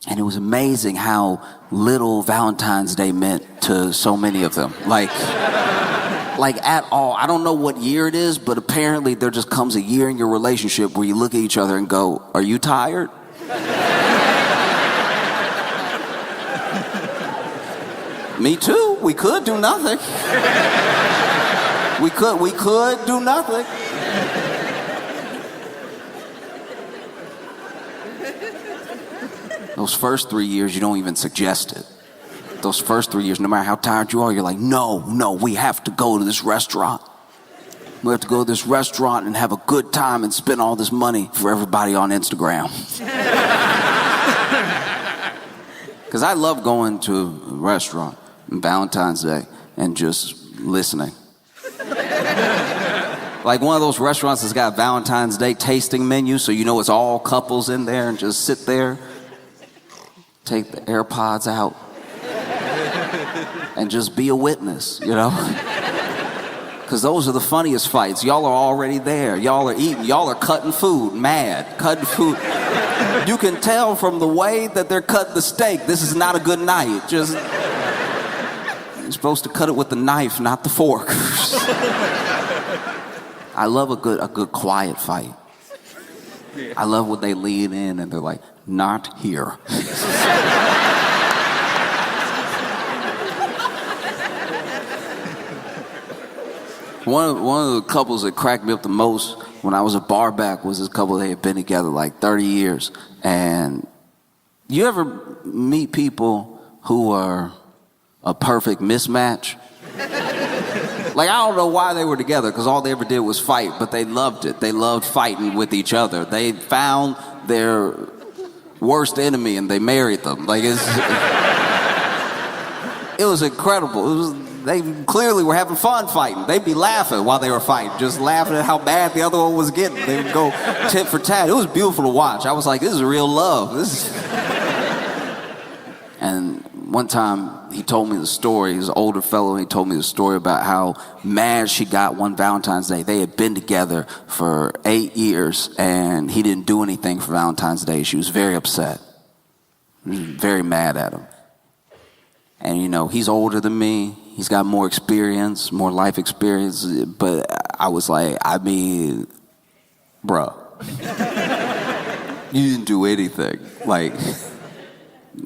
And it was amazing how little Valentine's Day meant to so many of them. Like at all. I don't know what year it is, but apparently there just comes a year in your relationship where you look at each other and go, are you tired? Me too. We could do nothing. We could do nothing. Those first 3 years, you don't even suggest it. Those first 3 years, no matter how tired you are, you're like, no, we have to go to this restaurant. We have to go to this restaurant and have a good time and spend all this money for everybody on Instagram. Because I love going to a restaurant on Valentine's Day and just listening. Like one of those restaurants that's got a Valentine's Day tasting menu, so you know it's all couples in there, and just sit there, take the AirPods out, and just be a witness, you know? Because those are the funniest fights. Y'all are already there. Y'all are eating. Y'all are cutting food, cutting food. You can tell from the way that they're cutting the steak, this is not a good night. Just, you're supposed to cut it with the knife, not the fork. I love a good quiet fight. I love when they lean in and they're like, not here. One of the couples that cracked me up the most when I was a bar back was this couple. They had been together like 30 years. And you ever meet people who are a perfect mismatch? Like, I don't know why they were together, because all they ever did was fight, but they loved it. They loved fighting with each other. They found their worst enemy and they married them. Like, it was incredible. They clearly were having fun fighting. They'd be laughing while they were fighting, just laughing at how bad the other one was getting. They would go tit for tat. It was beautiful to watch. I was like, this is real love. And one time he told me the story, he was an older fellow, and he told me the story about how mad she got one Valentine's Day. They had been together for 8 years and he didn't do anything for Valentine's Day. She was very upset, very mad at him. And you know, he's older than me, he's got more experience, more life experience, but I was like, I mean, bruh, you didn't do anything. Like,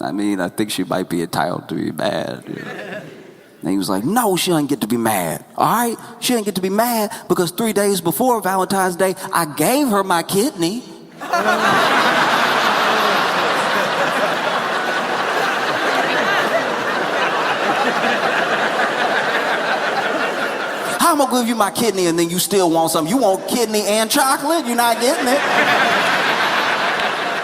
I mean, I think she might be entitled to be mad. You know? And he was like, no, she doesn't get to be mad, all right? She doesn't get to be mad because 3 days before Valentine's Day, I gave her my kidney. How am I gonna give you my kidney and then you still want something? You want kidney and chocolate? You're not getting it.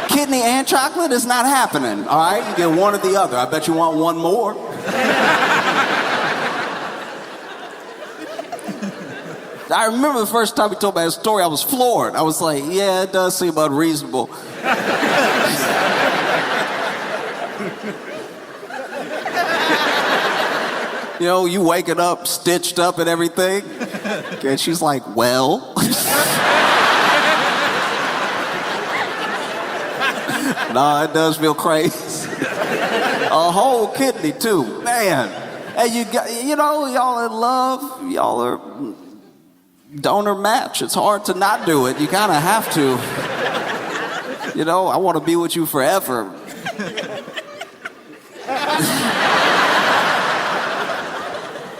Kidney and chocolate is not happening, all right? You get one or the other. I bet you want one more. I remember the first time he told me that story, I was floored. I was like, yeah, it does seem unreasonable. You know, you waking up stitched up and everything. And she's like, well. Nah, it does feel crazy. A whole kidney too, man. And you know, y'all in love, y'all are donor match. It's hard to not do it. You kind of have to. You know, I want to be with you forever.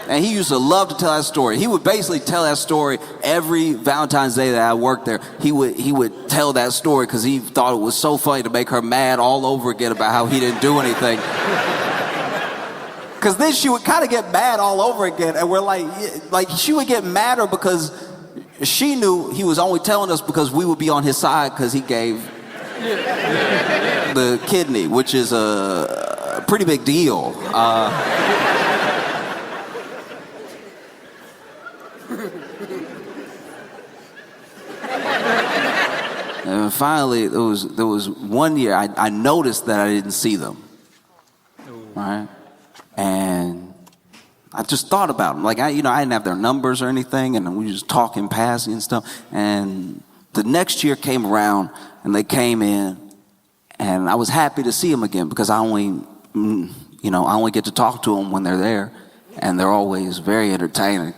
And he used to love to tell that story. He would basically tell that story every Valentine's Day that I worked there. He would tell that story because he thought it was so funny to make her mad all over again about how he didn't do anything. Because then she would kind of get mad all over again, and we're like she would get madder because she knew he was only telling us because we would be on his side because he gave the kidney, which is a pretty big deal. And finally, there was 1 year I noticed that I didn't see them, right? And I just thought about them. Like I didn't have their numbers or anything, and we were just talking, passing and stuff. And the next year came around, and they came in, and I was happy to see them again because I only get to talk to them when they're there, and they're always very entertaining.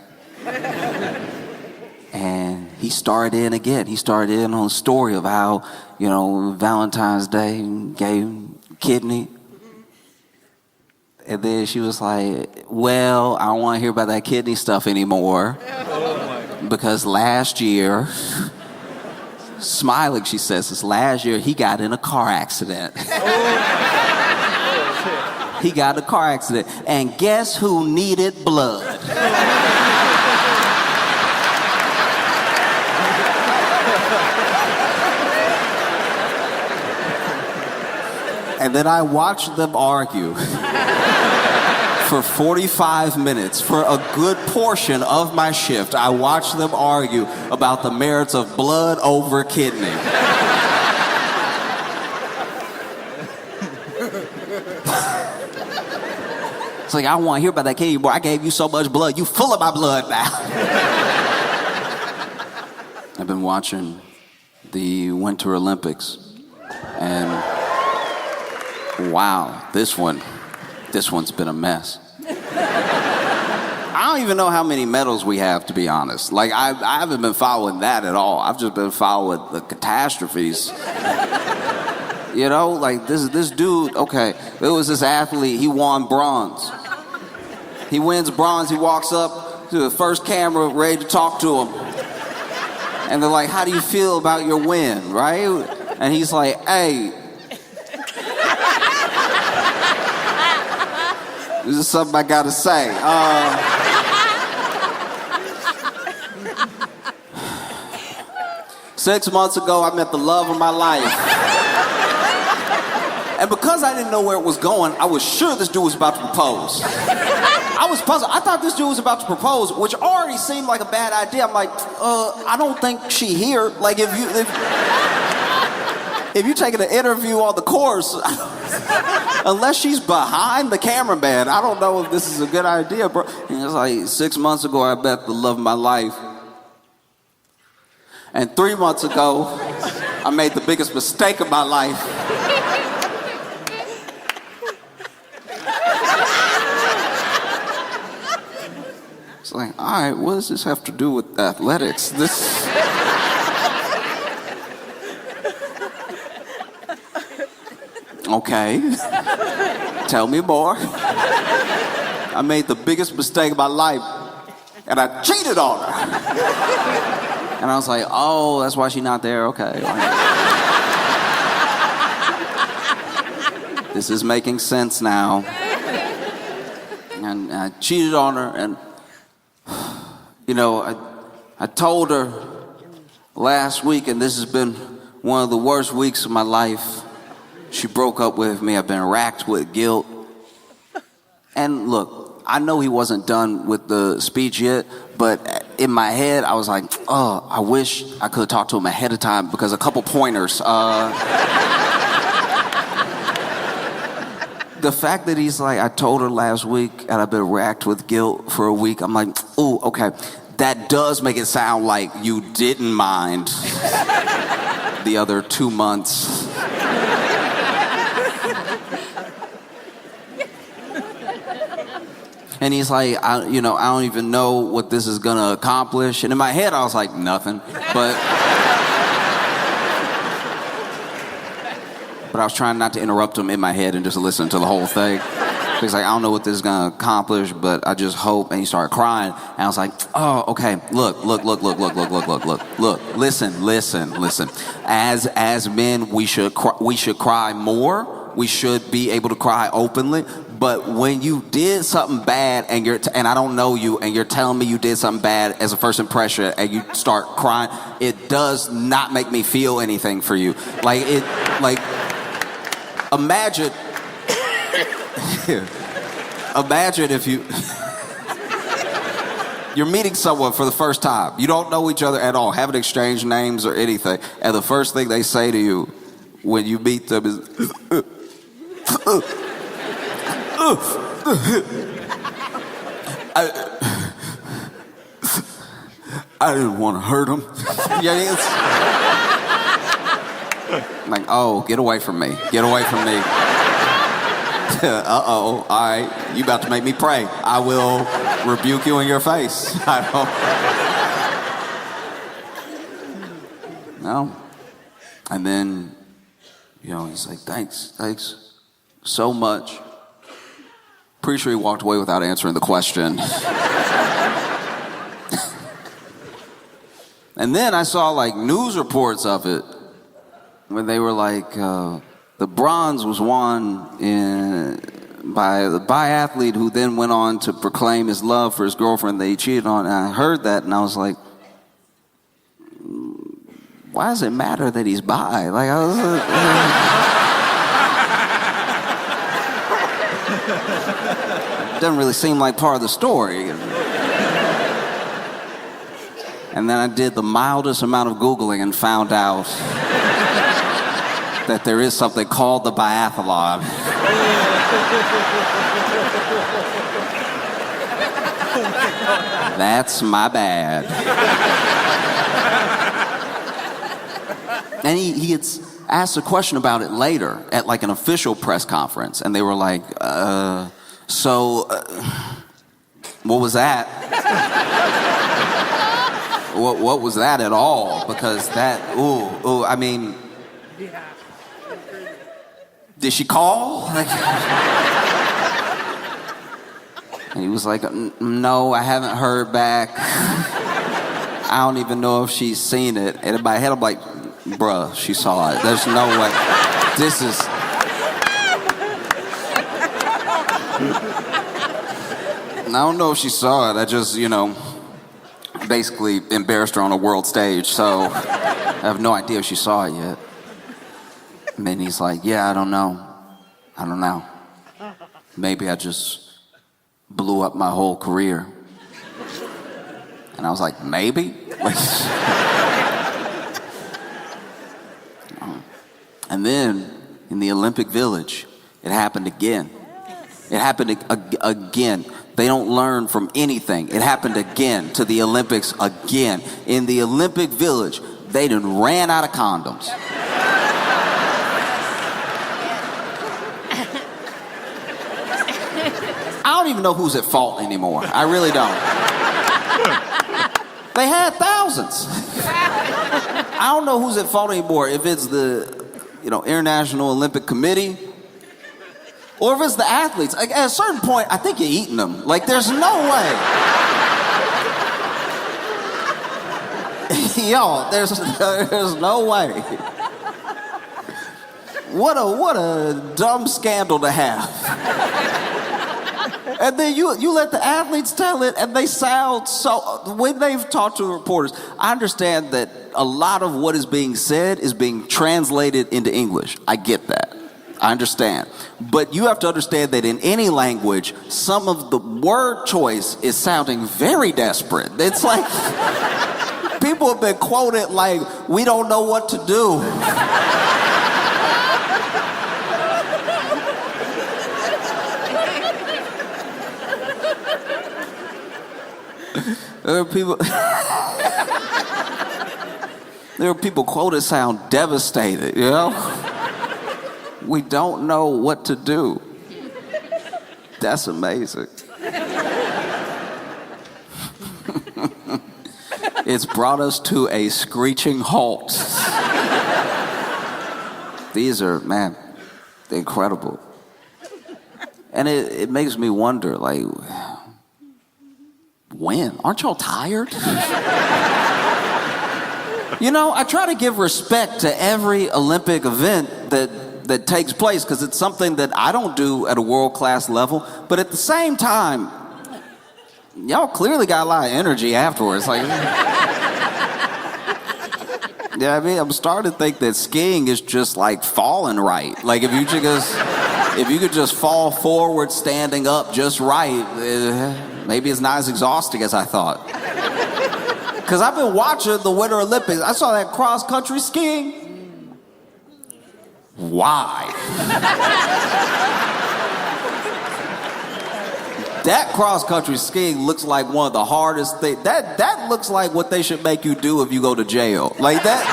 And he started in again. He started in on a story of how, you know, Valentine's Day gave him kidney. And then she was like, well, I don't want to hear about that kidney stuff anymore. Because last year, smiling, she says, this last year, he got in a car accident. He got in a car accident. And guess who needed blood? And then I watched them argue for 45 minutes. For a good portion of my shift, I watched them argue about the merits of blood over kidney. It's like, I don't want to hear about that kidney, boy. I gave you so much blood. You full of my blood now. I've been watching the Winter Olympics, and wow, this one's been a mess. I don't even know how many medals we have, to be honest. Like, I haven't been following that at all. I've just been following the catastrophes. You know, like this dude, okay, there was this athlete, he won bronze. He wins bronze, he walks up to the first camera ready to talk to him. And they're like, how do you feel about your win, right? And he's like, hey, this is something I gotta say. 6 months ago, I met the love of my life. And because I didn't know where it was going, I was sure this dude was about to propose. I was puzzled. I thought this dude was about to propose, which already seemed like a bad idea. I'm like, I don't think she here. Like, if if you're taking an interview on the course, unless she's behind the cameraman, I don't know if this is a good idea, bro. And it's like 6 months ago, I met the love of my life. And 3 months ago, I made the biggest mistake of my life. It's like, all right, what does this have to do with athletics? This. Okay. Tell me more. I made the biggest mistake of my life, and I cheated on her. And I was like, oh, that's why she's not there. Okay. This is making sense now. And I cheated on her, and you know, I told her last week, and this has been one of the worst weeks of my life. She broke up with me. I've been racked with guilt. And look, I know he wasn't done with the speech yet, but in my head, I was like, oh, I wish I could have talked to him ahead of time, because a couple pointers. The fact that he's like, I told her last week and I've been racked with guilt for a week. I'm like, ooh, okay. That does make it sound like you didn't mind the other 2 months. And he's like, I don't even know what this is gonna accomplish. And in my head, I was like, nothing. But I was trying not to interrupt him in my head and just listen to the whole thing. He's like, I don't know what this is gonna accomplish, but I just hope. And he started crying. And I was like, oh, okay. Look. Listen. As men, we should cry more. We should be able to cry openly. But when you did something bad and I don't know you, and you're telling me you did something bad as a first impression, and you start crying, it does not make me feel anything for you. Imagine if you're meeting someone for the first time. You don't know each other at all, haven't exchanged names or anything, and the first thing they say to you when you meet them is, I didn't want to hurt him. Yeah, like, oh, get away from me. Get away from me. Uh-oh, all right. You about to make me pray. I will rebuke you in your face. No. And then, he's like, thanks so much. Pretty sure he walked away without answering the question. And then I saw news reports of it, where they were like, the bronze was won by the biathlete who then went on to proclaim his love for his girlfriend that he cheated on. And I heard that, and I was like, why does it matter that he's bi? It doesn't really seem like part of the story. And then I did the mildest amount of Googling and found out that there is something called the biathlon. That's my bad. And he had asked a question about it later at an official press conference, and they were like, what was that? What was that at all? Because that, I mean, did she call? And he was like, no, I haven't heard back. I don't even know if she's seen it. And in my head, I'm like, bruh, she saw it. There's no way. This is... I don't know if she saw it. I just, basically embarrassed her on a world stage, so I have no idea if she saw it yet. And then he's like, yeah, I don't know. Maybe I just blew up my whole career. And I was like, maybe? And then in the Olympic Village, it happened again. It happened again. They don't learn from anything. It happened again to the Olympics again. In the Olympic Village, they done ran out of condoms. I don't even know who's at fault anymore. I really don't. They had thousands. I don't know who's at fault anymore. If it's the, International Olympic Committee, or if it's the athletes. Like, at a certain point, I think you're eating them. Like, there's no way. Yo, there's no way. What a dumb scandal to have. And then you let the athletes tell it, and they sound so... When they've talked to the reporters, I understand that a lot of what is being said is being translated into English. I get that. I understand. But you have to understand that in any language, some of the word choice is sounding very desperate. It's like... people have been quoted like, we don't know what to do. There are people quoted sound devastated, We don't know what to do. That's amazing. It's brought us to a screeching halt. These are, man, incredible. And it makes me wonder, like, when? Aren't y'all tired? I try to give respect to every Olympic event that takes place, because it's something that I don't do at a world-class level. But at the same time, y'all clearly got a lot of energy afterwards. Like, I'm starting to think that skiing is just like falling right. Like, if you could just fall forward standing up just right, maybe it's not as exhausting as I thought. Because I've been watching the Winter Olympics. I saw that cross-country skiing. Why? That cross-country skiing looks like one of the hardest things. That looks like what they should make you do if you go to jail. Like that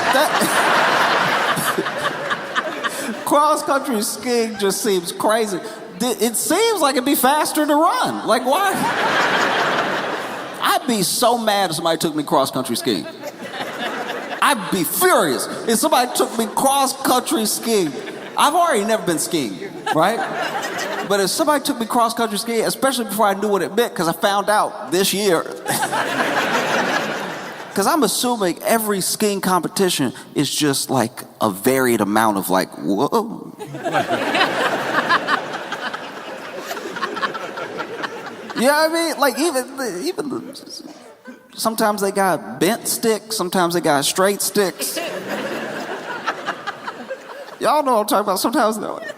cross-country skiing just seems crazy. It seems like it'd be faster to run. Like, why? I'd be so mad if somebody took me cross-country skiing. I'd be furious if somebody took me cross-country skiing. I've already never been skiing, right? But if somebody took me cross-country skiing, especially before I knew what it meant, because I found out this year. Because I'm assuming every skiing competition is just like a varied amount of like, whoa. You know what I mean? Like, even sometimes they got bent sticks, sometimes they got straight sticks. Y'all know what I'm talking about. Sometimes they're like...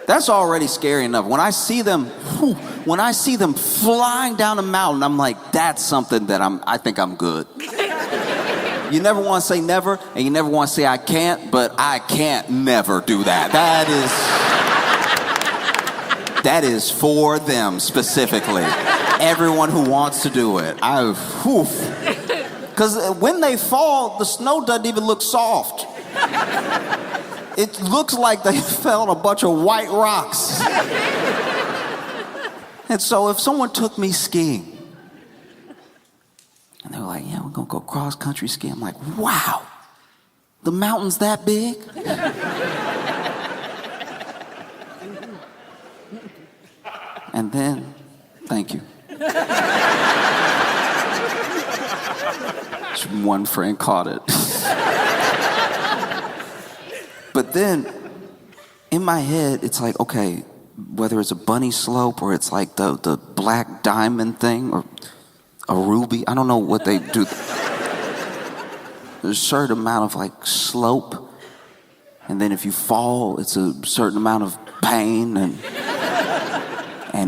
That's already scary enough. When I see them flying down a mountain, I'm like, that's something that I think I'm good. You never want to say never, and you never want to say I can't, but I can't never do that. That is for them specifically. Everyone who wants to do it. Because when they fall, the snow doesn't even look soft. It looks like they fell on a bunch of white rocks. And so if someone took me skiing, and they were like, yeah, we're going to go cross-country skiing. I'm like, wow, the mountain's that big? And then, thank you. Just one friend caught it. But then, in my head, it's like, okay, whether it's a bunny slope or it's like the black diamond thing or a ruby, I don't know what they do. there's a certain amount of like slope. And then if you fall, it's a certain amount of pain and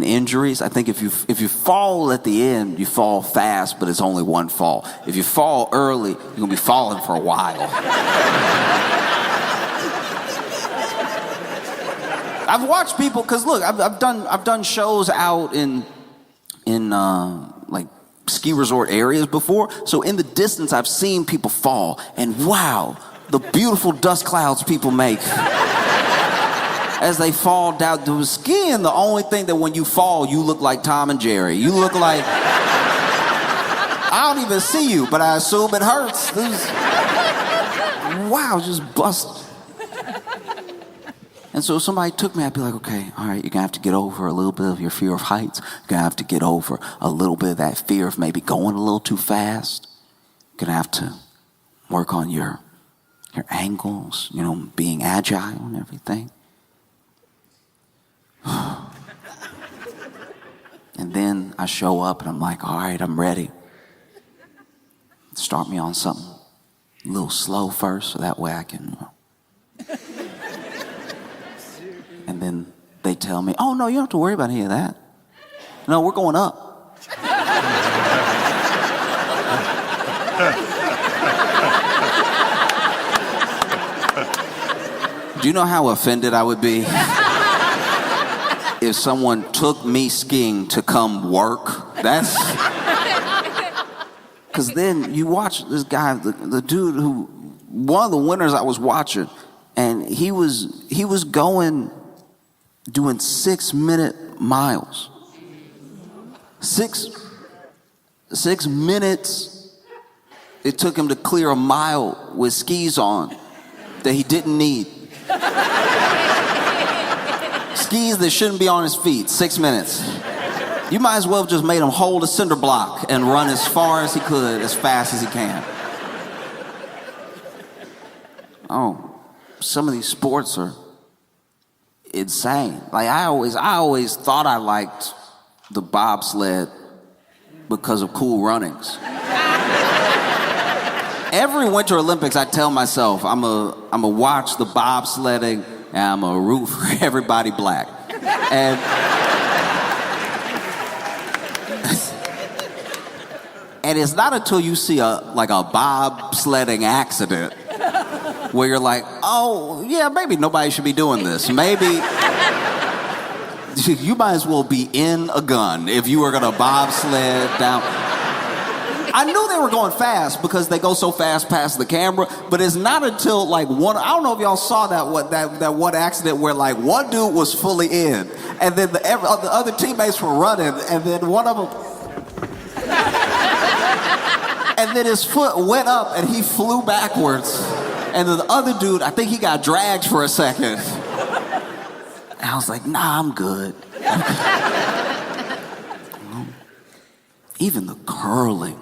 injuries. I think if you fall at the end, you fall fast, but it's only one fall. If you fall early, you're gonna be falling for a while. I've watched people, cause look, I've done shows out in like ski resort areas before. So in the distance, I've seen people fall, and wow, the beautiful dust clouds people make as they fall down. The skiing, the only thing that when you fall, you look like Tom and Jerry. You look like, I don't even see you, but I assume it hurts. Wow, just bust. And so if somebody took me, I'd be like, okay, all right, you're gonna have to get over a little bit of your fear of heights. You're gonna have to get over a little bit of that fear of maybe going a little too fast. You're gonna have to work on your angles, you know, being agile and everything. And then I show up and I'm like, all right, I'm ready. Start me on something a little slow first, so that way I can... And then they tell me, oh, no, you don't have to worry about any of that. No, we're going up. Do you know how offended I would be if someone took me skiing to come work? That's... Because then you watch this guy, the dude who, one of the winners I was watching, and he was going... doing 6-minute miles. 6 minutes it took him to clear a mile with skis on that he didn't need. Skis that shouldn't be on his feet, 6 minutes. You might as well have just made him hold a cinder block and run as far as he could, as fast as he can. Oh, some of these sports are insane. Like I always thought I liked the bobsled because of Cool Runnings. Every Winter Olympics, I tell myself I'm a watch the bobsledding and I'm a root for everybody black. And and it's not until you see a bobsledding accident where you're like, oh, yeah, maybe nobody should be doing this. Maybe you might as well be in a gun if you were gonna bobsled down. I knew they were going fast because they go so fast past the camera, but it's not until like one, I don't know if y'all saw that one accident where like one dude was fully in, and then the other teammates were running, and then one of them, and then his foot went up and he flew backwards. And then the other dude, I think he got dragged for a second. And I was like, nah, I'm good. Even the curling.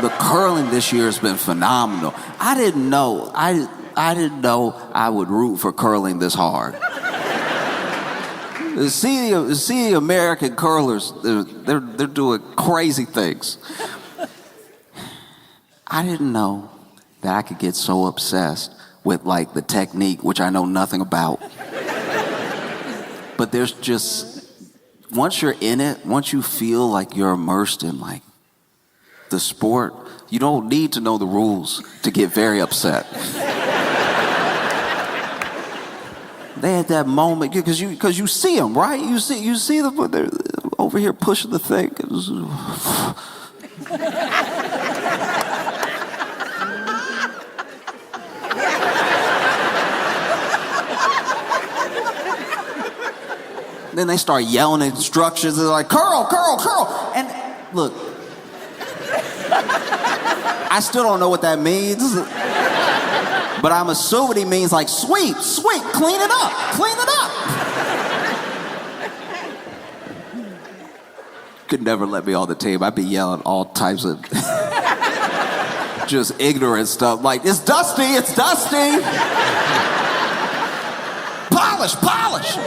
The curling this year has been phenomenal. I didn't know I would root for curling this hard. See the American curlers, they're doing crazy things. I didn't know that I could get so obsessed with like the technique, which I know nothing about. But there's just, once you're in it, once you feel like you're immersed in like the sport, you don't need to know the rules to get very upset. They had that moment, because you see them, right? You see them, but they're over here pushing the thing. Then they start yelling instructions. They're like, curl, curl, curl. And look, I still don't know what that means. But I'm assuming he means like, sweep, sweep, clean it up, clean it up. Could never let me on the team. I'd be yelling all types of just ignorant stuff. Like, it's dusty, it's dusty. Polish, polish.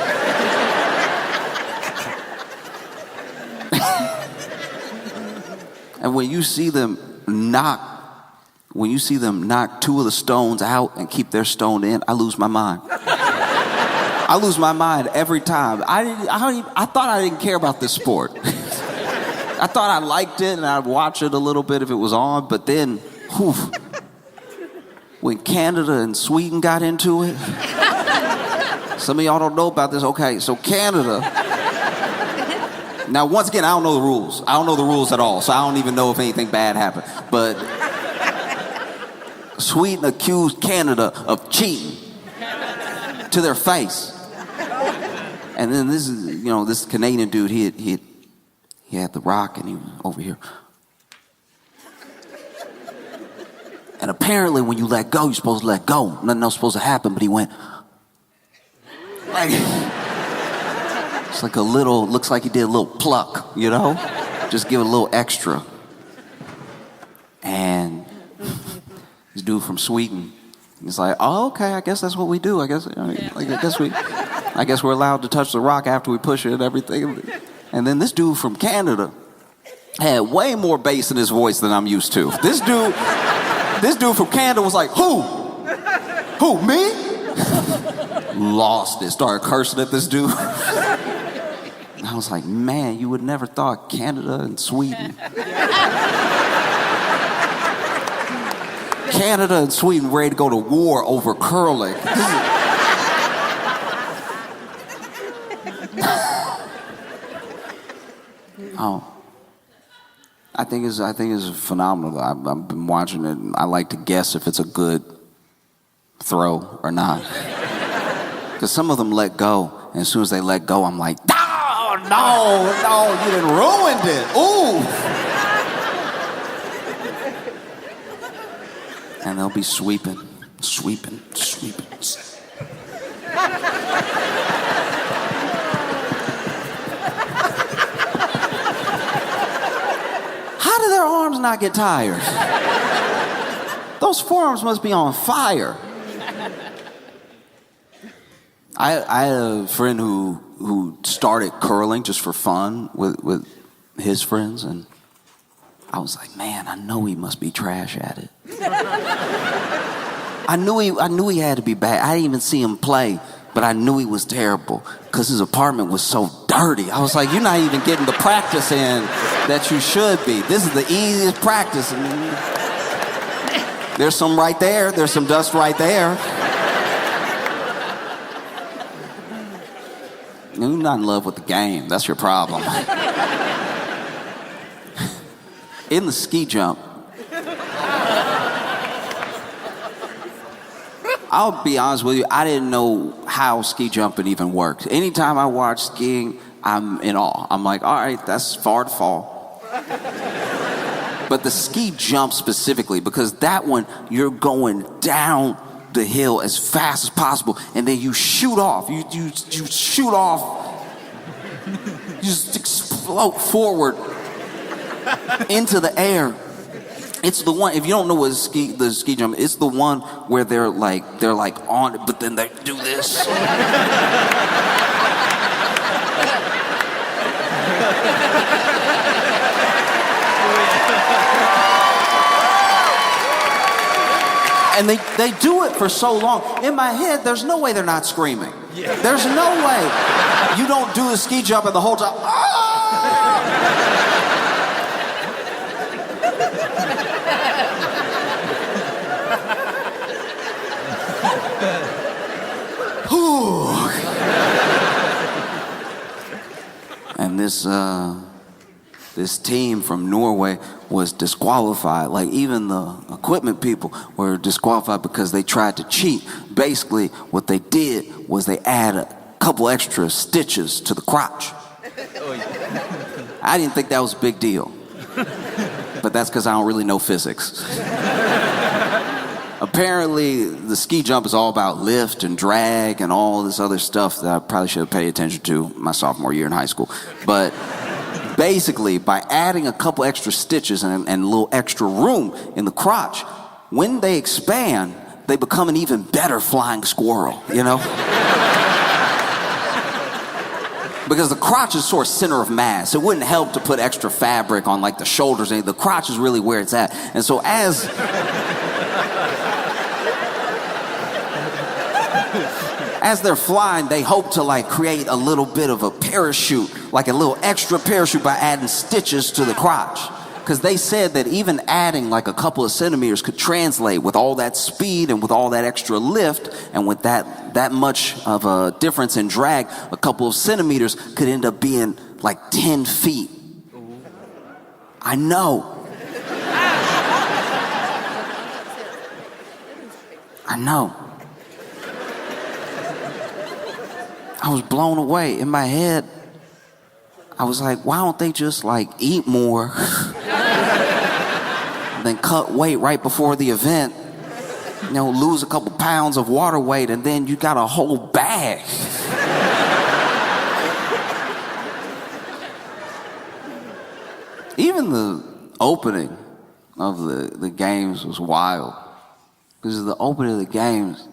And when you see them knock when you see them knock 2 of the stones out and keep their stone in, I lose my mind. I lose my mind every time. I thought I didn't care about this sport. I thought I liked it and I'd watch it a little bit if it was on, but then, whew, when Canada and Sweden got into it, some of y'all don't know about this. Okay, so Canada. Now, once again, I don't know the rules. I don't know the rules at all, so I don't even know if anything bad happened. But Sweden accused Canada of cheating to their face. And then this Canadian dude, he had the rock and he was over here. And apparently when you let go, you're supposed to let go. Nothing else supposed to happen, but he went like, it's like looks like he did a little pluck, you know? Just give it a little extra. And this dude from Sweden, he's like, oh, okay, I guess that's what we do. I guess we're allowed to touch the rock after we push it and everything. And then this dude from Canada had way more bass in his voice than I'm used to. This dude from Canada was like, who? Who, me? Lost it, started cursing at this dude. And I was like, man, you would never thought Canada and Sweden. Canada and Sweden ready to go to war over curling. Oh, I think it's phenomenal. I've been watching it. I like to guess if it's a good throw or not. Because some of them let go, and as soon as they let go, I'm like, no, you done ruined it. Ooh. And they'll be sweeping. How do their arms not get tired? Those forearms must be on fire. I had a friend who started curling just for fun with his friends, and I was like, man, I know he must be trash at it. I knew he had to be bad. I didn't even see him play, but I knew he was terrible because his apartment was so dirty. I was like, you're not even getting the practice in that you should be. This is the easiest practice. There's some right there. There's some dust right there. You're not in love with the game. That's your problem. In the ski jump, I'll be honest with you, I didn't know how ski jumping even worked. Anytime I watch skiing, I'm in awe. I'm like, all right, that's far to fall. But the ski jump specifically, because that one, you're going down the hill as fast as possible, and then you shoot off. You shoot off. You just explode forward into the air. It's the one, if you don't know what the ski jump, it's the one where they're like on it, but then they do this. And they do it for so long. In my head, there's no way they're not screaming. Yeah. There's no way you don't do the ski jump and the whole time, And this team from Norway was disqualified. Like, even the equipment people were disqualified because they tried to cheat. Basically, what they did was they added a couple extra stitches to the crotch. I didn't think that was a big deal. But that's because I don't really know physics. Apparently, the ski jump is all about lift and drag and all this other stuff that I probably should have paid attention to my sophomore year in high school. But basically, by adding a couple extra stitches and a little extra room in the crotch, when they expand, they become an even better flying squirrel, you know? Because the crotch is sort of center of mass. It wouldn't help to put extra fabric on like the shoulders. The crotch is really where it's at. And so as as they're flying, they hope to like create a little bit of a parachute, like a little extra parachute by adding stitches to the crotch. Because they said that even adding like a couple of centimeters could translate with all that speed and with all that extra lift and with that much of a difference in drag, a couple of centimeters could end up being like 10 feet. I know. I know. I was blown away. In my head, I was like, why don't they just like eat more then cut weight right before the event, you know, lose a couple pounds of water weight, and then you got a whole bag. Even the opening of the games was wild. Because the opening of the games,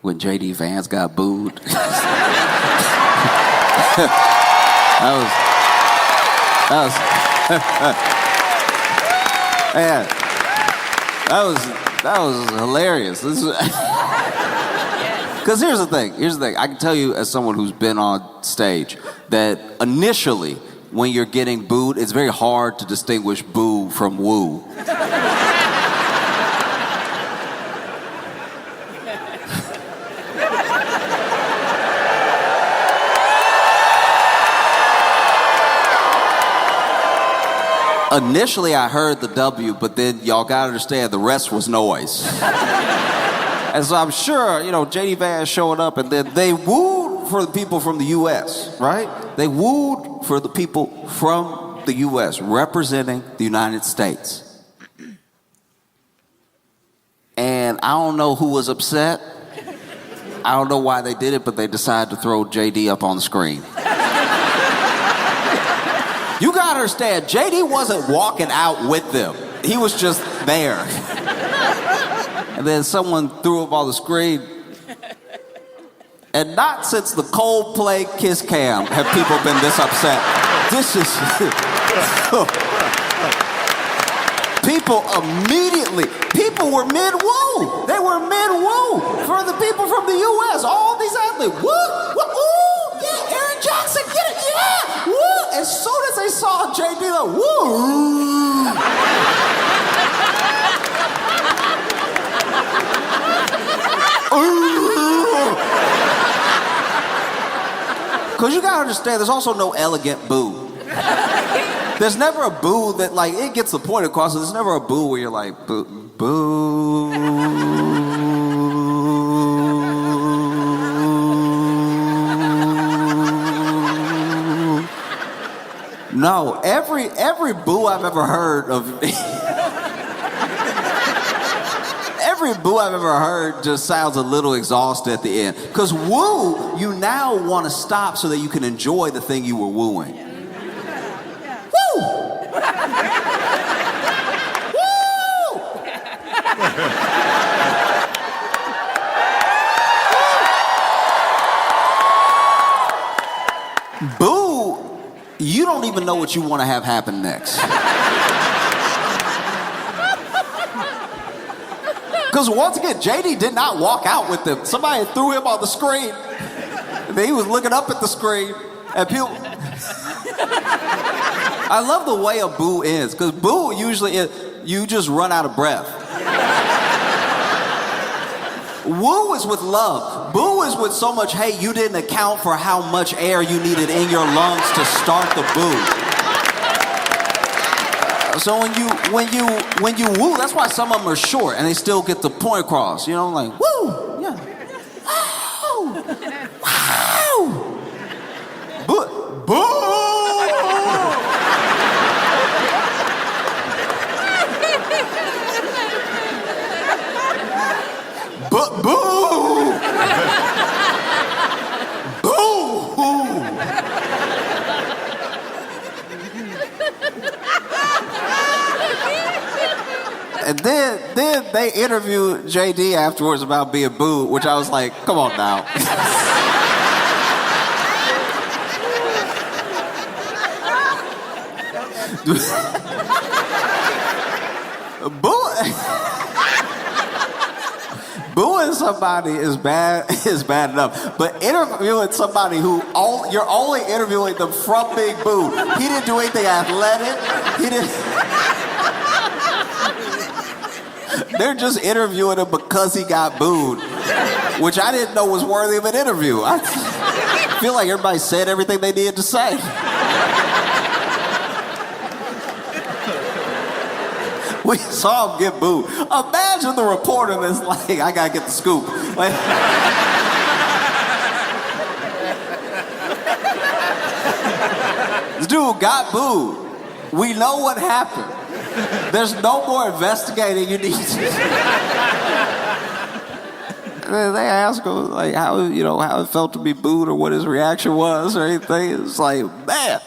when J.D. Vance got booed, that was man, that was hilarious. Because here's the thing. I can tell you as someone who's been on stage that initially, when you're getting booed, it's very hard to distinguish boo from woo. Initially, I heard the W, but then y'all gotta understand the rest was noise. And so I'm sure, you know, J.D. Vance showed up and then they wooed for the people from the U.S., right? They wooed for the people from the U.S. representing the United States. And I don't know who was upset. I don't know why they did it, but they decided to throw J.D. up on the screen. You gotta understand, J.D. wasn't walking out with them. He was just there. And then someone threw him on the screen. And not since the Coldplay Kiss Cam have people been this upset. This is... People were mid-woo. They were mid-woo for the people from the U.S. All these athletes, woo, ooh, yeah, Aaron Jackson, get it, yeah, woo. As soon as they saw J.D., like, woo. Because you gotta understand, there's also no elegant boo. There's never a boo that, like, it gets the point across. There's never a boo where you're like, boo, boo. No, every boo I've ever heard of, every boo I've ever heard just sounds a little exhausted at the end. Because woo, you now want to stop so that you can enjoy the thing you were wooing. Boo, you don't even know what you want to have happen next. Because once again, JD did not walk out with them. Somebody threw him on the screen. And then he was looking up at the screen. And people... I love the way a boo is. Because boo usually is, you just run out of breath. Woo is with love. Boo is with so much, hey, you didn't account for how much air you needed in your lungs to start the boo. So when you woo, that's why some of them are short and they still get the point across. You know, like, woo, yeah. Wow. Wow. Boo. Boo. But boo! Boo! And then they interviewed JD afterwards about being booed, which I was like, come on now. Boo! interviewing somebody is bad enough, but interviewing somebody who you're only interviewing them from being booed. He didn't do anything athletic. He didn't. They're just interviewing him because he got booed, which I didn't know was worthy of an interview. I feel like everybody said everything they needed to say. We saw him get booed. Imagine the reporter that's like, I gotta get the scoop. Like, this dude got booed. We know what happened. There's no more investigating you need to. They ask him like how it felt to be booed or what his reaction was or anything. It's like, man.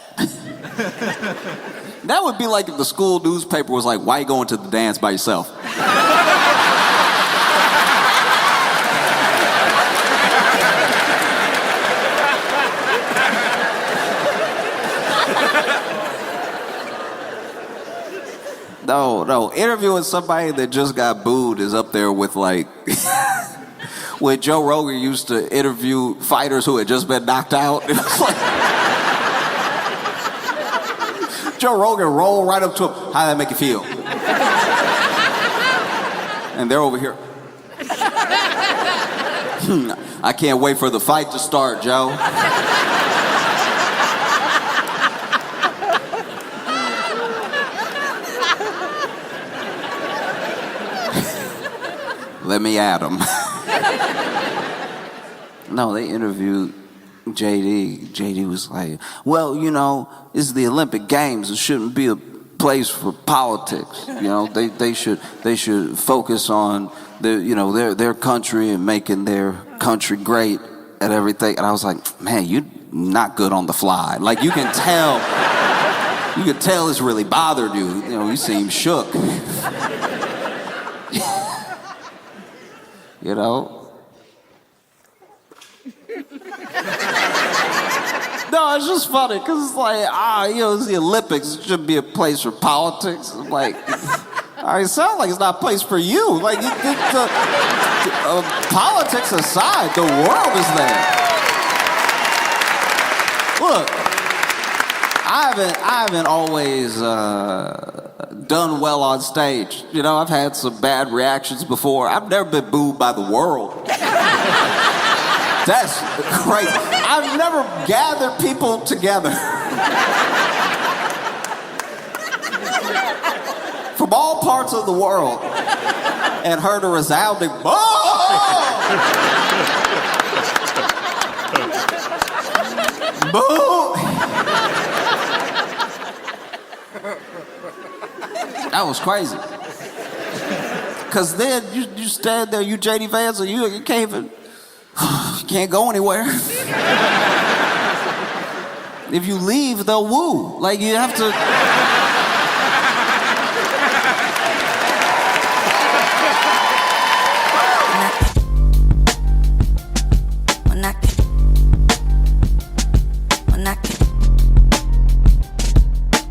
That would be like if the school newspaper was like, why you going to the dance by yourself? No, interviewing somebody that just got booed is up there with like, when Joe Rogan used to interview fighters who had just been knocked out. It was like, Joe Rogan rolled right up to him. How did that make you feel? And they're over here. I can't wait for the fight to start, Joe. Let me at him. No, they interviewed JD. JD was like, well, it's the Olympic Games. It shouldn't be a place for politics. They should focus on their country and making their country great at everything. And I was like, man, you're not good on the fly. Like you can tell it's really bothered you. You seem shook. No, it's just funny because it's like, it's the Olympics. It shouldn't be a place for politics. I'm like, it sounds like it's not a place for you. Like, politics aside, the world is there. Look, I haven't always done well on stage. I've had some bad reactions before. I've never been booed by the world. That's crazy. I've never gathered people together from all parts of the world and heard a resounding boo! That was crazy. Because then you stand there, you JD fans, and you can't even... You can't go anywhere. If you leave, they'll woo. Like, you have to...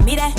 Mira.